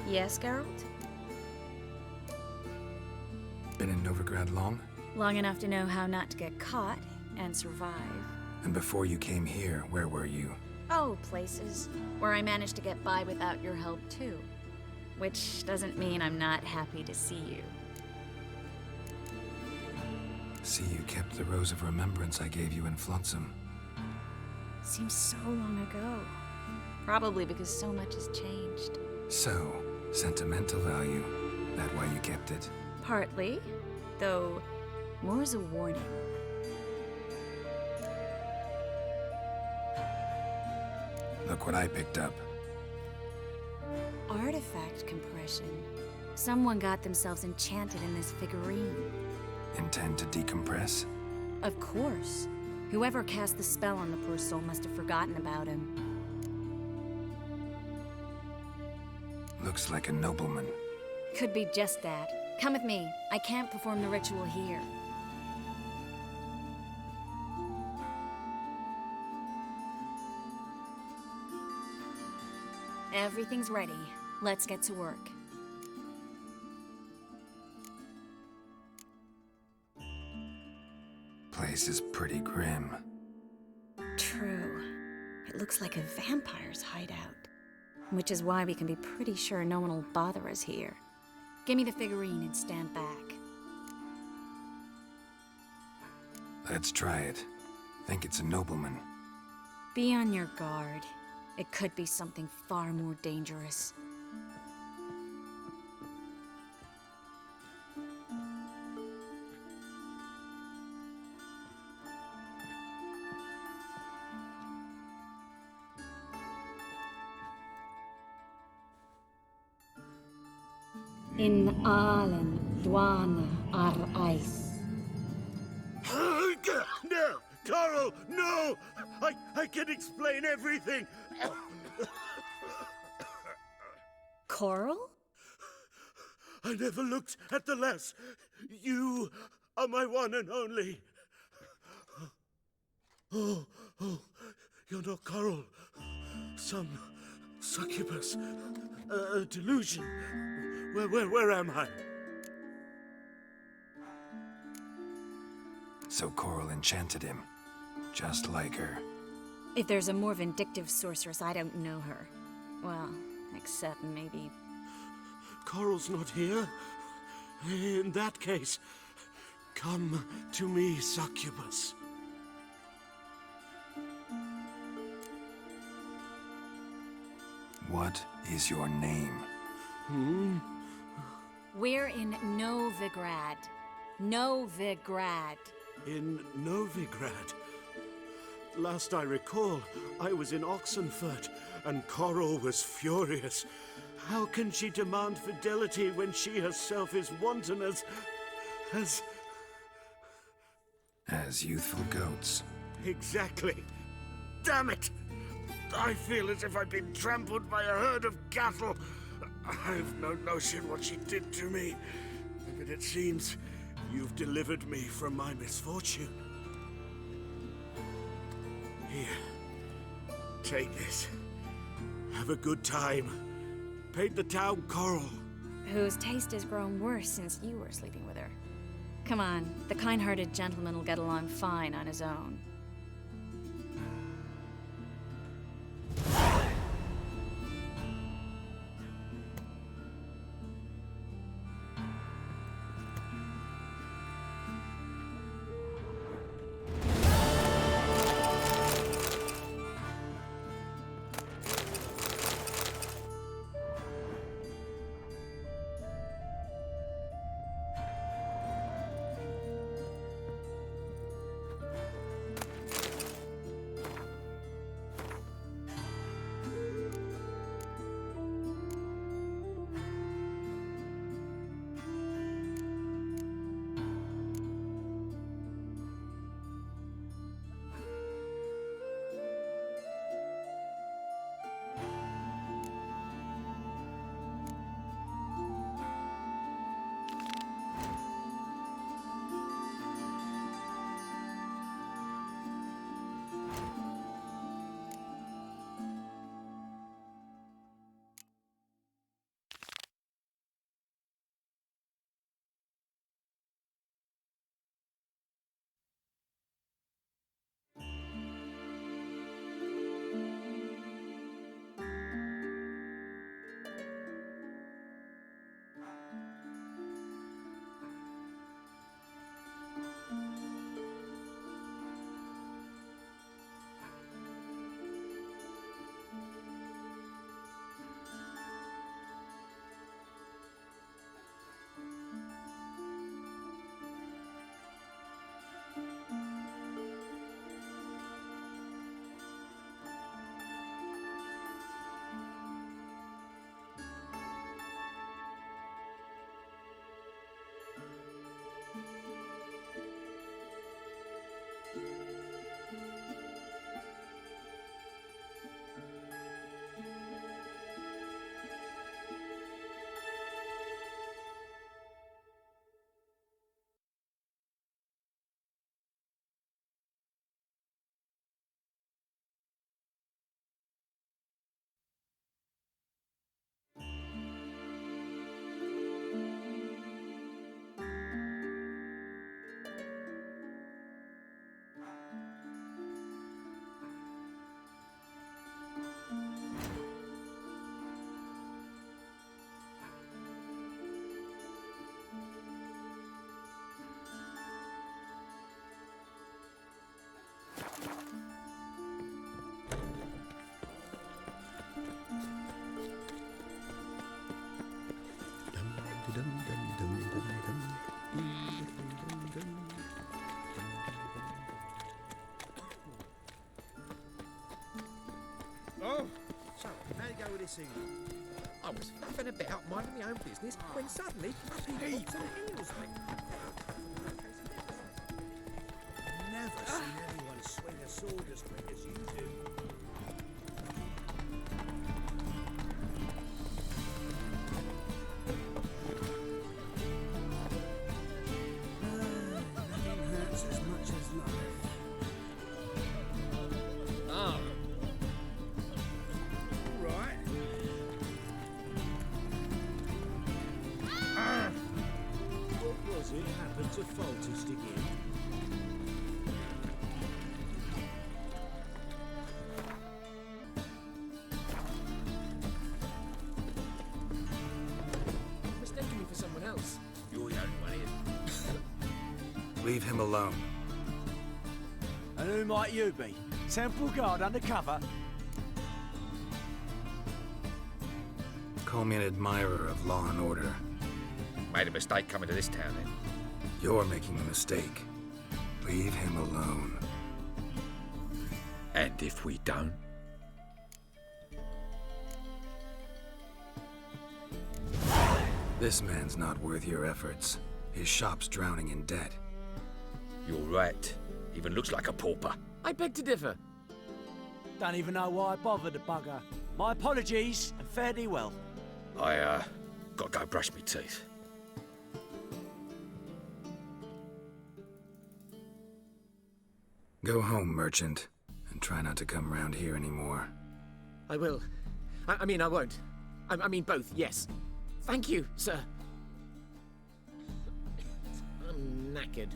Yes, Geralt? Been in Novigrad long? Long enough to know how not to get caught and survive. And before you came here, where were you? Oh, places where I managed to get by without your help, too. Which doesn't mean I'm not happy to see you. See, you kept the rose of remembrance I gave you in Flotsam. Seems so long ago. Probably because so much has changed. So, sentimental value. That why you kept it? Partly, though more as a warning. Look what I picked up. Artifact compression. Someone got themselves enchanted in this figurine. Intend to decompress? Of course. Whoever cast the spell on the poor soul must have forgotten about him. Looks like a nobleman. Could be just that. Come with me. I can't perform the ritual here. Everything's ready. Let's get to work. Place is pretty grim. True. It looks like a vampire's hideout. Which is why we can be pretty sure no one will bother us here. Give me the figurine and stand back. Let's try it. Think it's a nobleman. Be on your guard. It could be something far more dangerous. In Allen, Dwana, ar Ice. No! Coral, no! I can explain everything! Coral? I never looked at the lass. You are my one and only. Oh, you're not Coral. Some succubus. A delusion. Where am I? So Coral enchanted him. Just like her. If there's a more vindictive sorceress, I don't know her. Well, except maybe... Coral's not here. In that case, come to me, succubus. What is your name? We're in Novigrad. Novigrad. In Novigrad? Last I recall, I was in Oxenfurt, and Coral was furious. How can she demand fidelity when she herself is wanton as youthful goats. Exactly. Damn it! I feel as if I've been trampled by a herd of cattle. I've no notion what she did to me, but it seems you've delivered me from my misfortune. Here, take this. Have a good time. Paint the town coral. Whose taste has grown worse since you were sleeping with her. Come on, the kind-hearted gentleman will get along fine on his own. Oh, so how'd it go with this evening? I was faffing about, minding my own business, when suddenly up he pops and heals me. Never seen anyone swing a sword as quick as you do. Nothing hurts as much as life. Oh. Right. What was it happened to Faltist again? Mistaken me for someone else. You're the only one here. Leave him alone. And who might you be? Temple Guard undercover? Call me an admirer of law and order. Made a mistake coming to this town, then. You're making a mistake. Leave him alone. And if we don't? This man's not worth your efforts. His shop's drowning in debt. You're right. Even looks like a pauper. I beg to differ. Don't even know why I bothered the bugger. My apologies, and fare thee well. I, gotta go brush me teeth. Go home, merchant, and try not to come round here anymore. I will. I mean, I won't. I mean, both, yes. Thank you, sir. I'm knackered.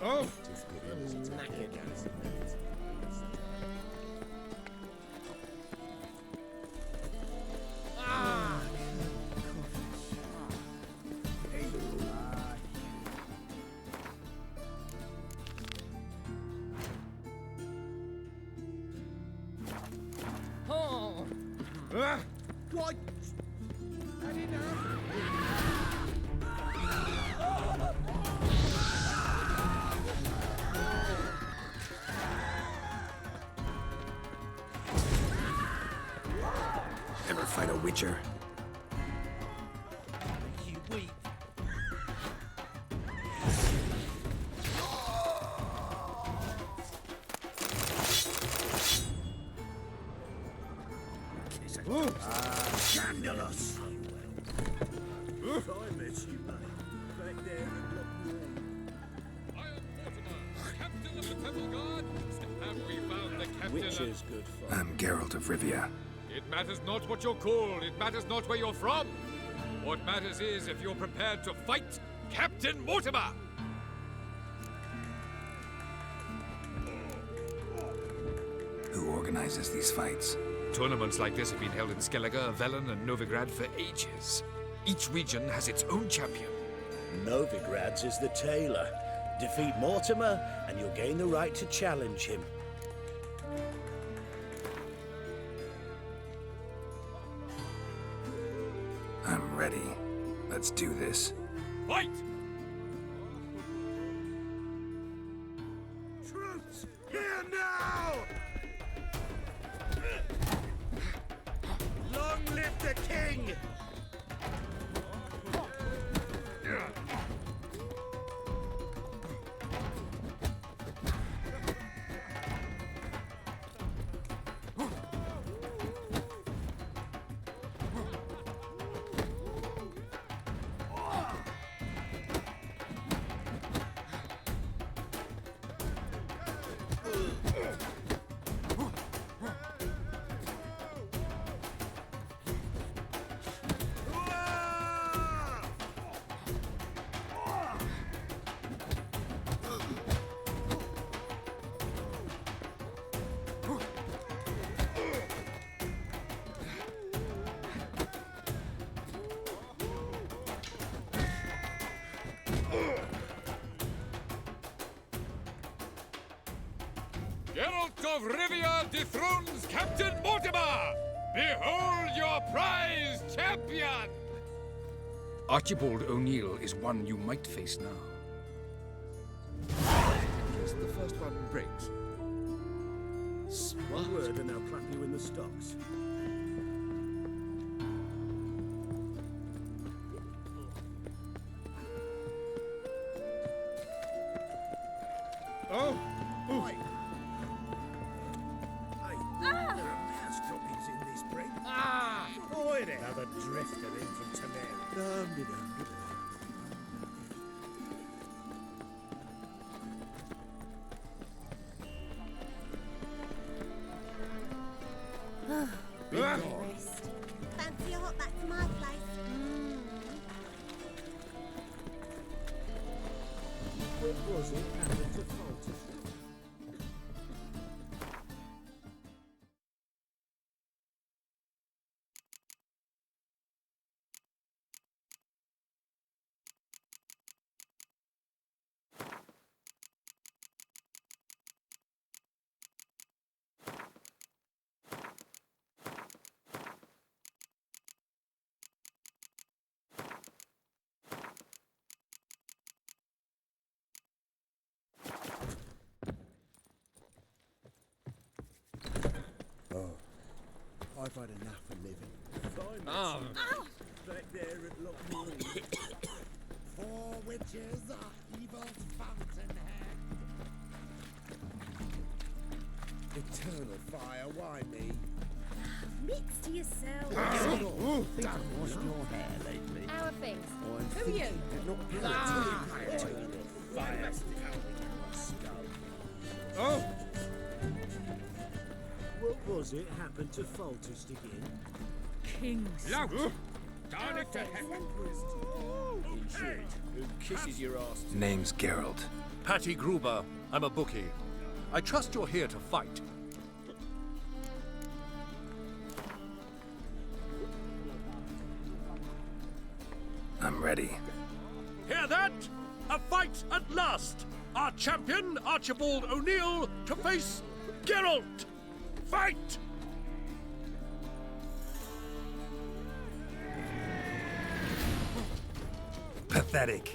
Oh! I'm knackered. Ah! Oh! What? Ever fight a witcher? You weep. Scandalous! I met you, mate. Back there and locked me in. I am Mortimer, Captain of the Temple Guard. Have we found the captain? Which is good fun. I'm Geralt of Rivia. It matters not what you're called. It matters not where you're from. What matters is if you're prepared to fight Captain Mortimer. Who organizes these fights? Tournaments like this have been held in Skellige, Velen, and Novigrad for ages. Each region has its own champion. Novigrad's is the tailor. Defeat Mortimer, and you'll gain the right to challenge him. I'm ready. Let's do this. Fight! Troops, here now! Long live the king! of Rivia dethrones Captain Mortimer! Behold your prize champion! Archibald O'Neill is one you might face now. Yes, the first one breaks. One word and they'll clap you in the stocks. Oh! Oi! Hey, there are mouse droppings in this bread. Ah! Oi there! Another drifter in from Tamir. Rest. Fancy a hot back to my place? What was it happened to Falter? I've had enough of living. Back there at Lockmore. 4 witches are evil's fountainhead. Eternal fire, why me? Mix to yourself. Don't washed your hair lately. How are things? I'm Who are you? thinking not guilty. Fire. Oh! What was it happened to Foltest again? Kings. Lout! Darn it to heaven! In short, who kisses your ass? Name's Geralt. Patty Gruber. I'm a bookie. I trust you're here to fight. I'm ready. Hear that? A fight at last! Our champion, Archibald O'Neill, to face Geralt! Fight! Pathetic.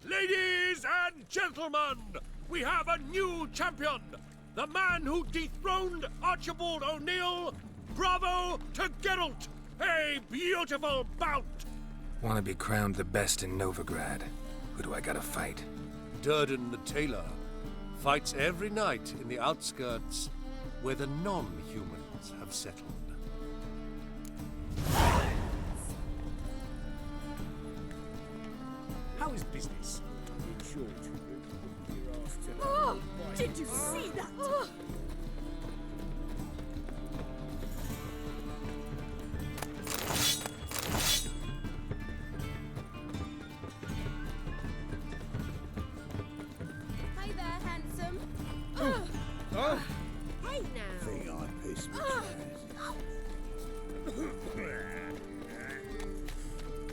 Ladies and gentlemen, we have a new champion! The man who dethroned Archibald O'Neill! Bravo to Geralt! A beautiful bout! Want to be crowned the best in Novigrad? Who do I gotta fight? Durden the Tailor fights every night in the outskirts where the non-humans have settled. How is business? In short, you're after. Oh, did you see that? Oh. Hey there, handsome. Oh! Hey now. Think I pissed me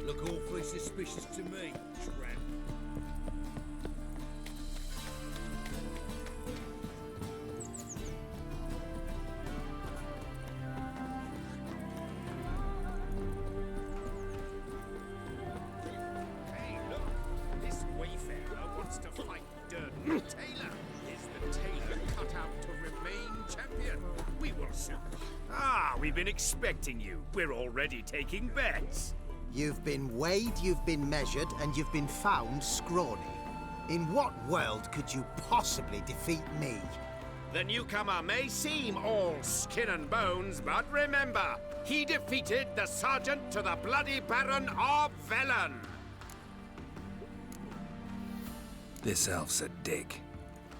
Look awfully suspicious to me, tramp. Hey, look. This wayfarer wants to fight Durden the Tailor. Is the tailor cut out to remain champion? We will see. Ah, we've been expecting you. We're already taking bets. You've been weighed, you've been measured, and you've been found scrawny. In what world could you possibly defeat me? The newcomer may seem all skin and bones, but remember, he defeated the Sergeant to the Bloody Baron of Velen. This elf's a dick.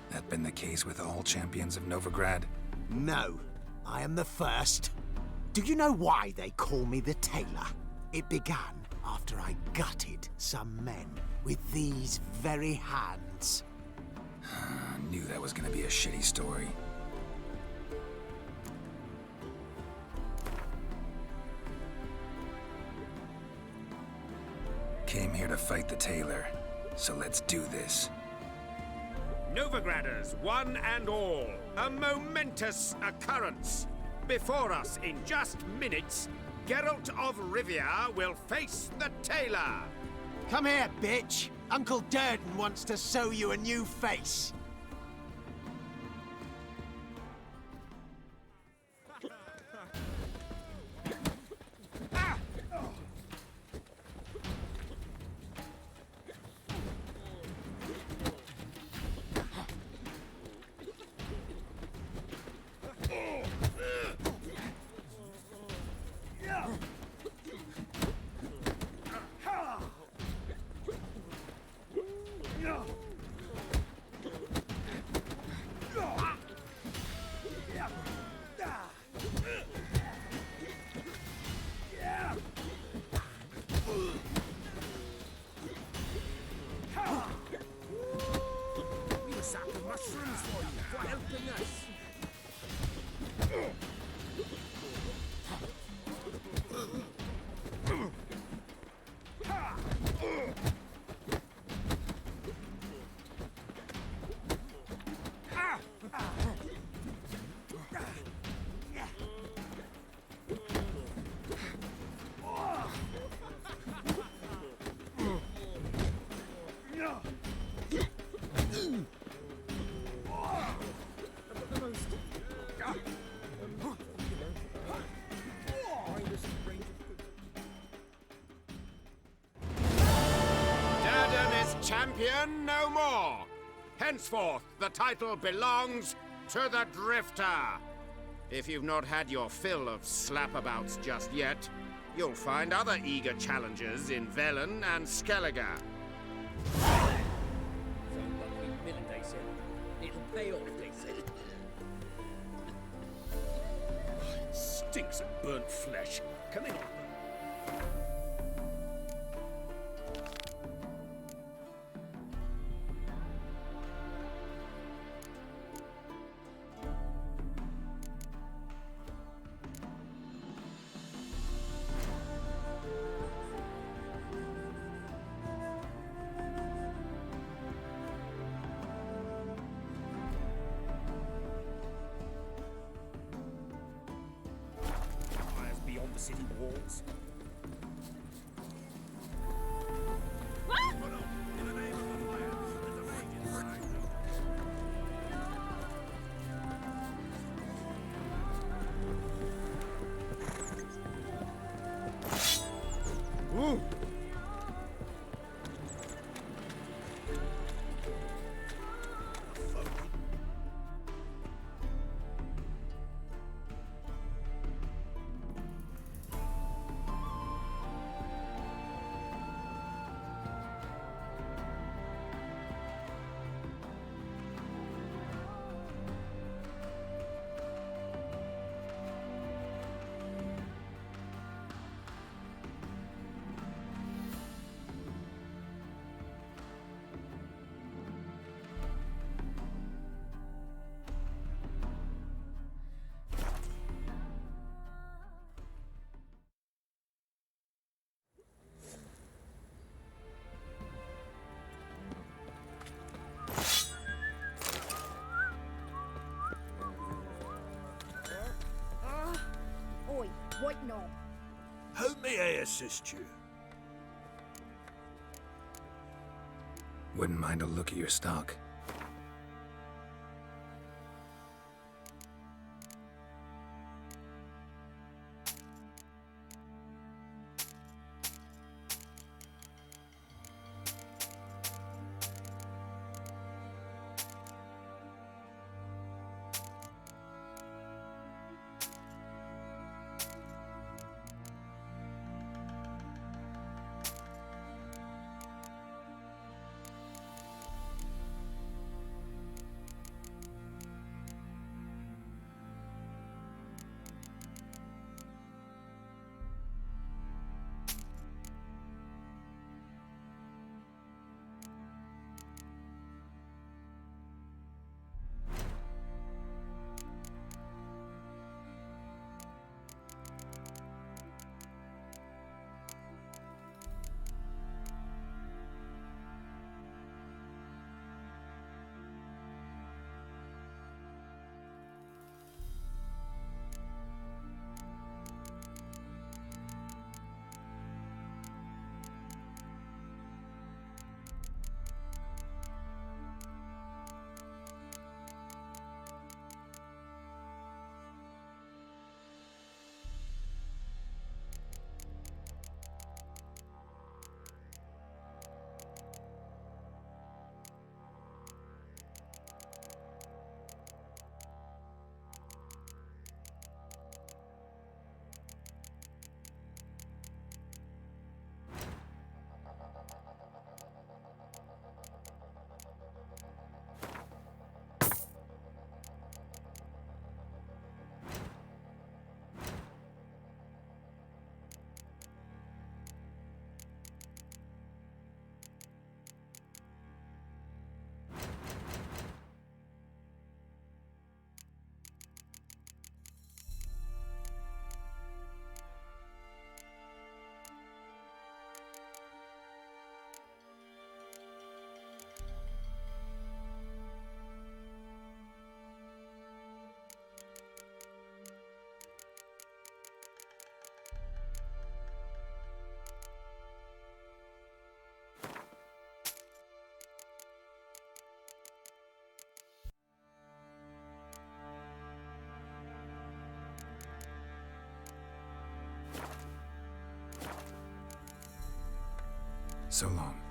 That been the case with all champions of Novigrad? No, I am the first. Do you know why they call me the Tailor? It began after I gutted some men with these very hands. I knew that was gonna be a shitty story. Came here to fight the Tailor, so let's do this. Novigraders, one and all, a momentous occurrence. Before us, in just minutes, Geralt of Rivia will face the Tailor. Come here, bitch. Uncle Durden wants to sew you a new face. We were sapping mushrooms for you, for helping us. Champion no more. Henceforth, the title belongs to the Drifter. If you've not had your fill of slapabouts just yet, you'll find other eager challengers in Velen and Skellige. They said. It'll pay off, they said. It stinks of burnt flesh. Come in. Beyond the city walls. Ooh. Oi, right now. How may I assist you? Wouldn't mind a look at your stock. So long.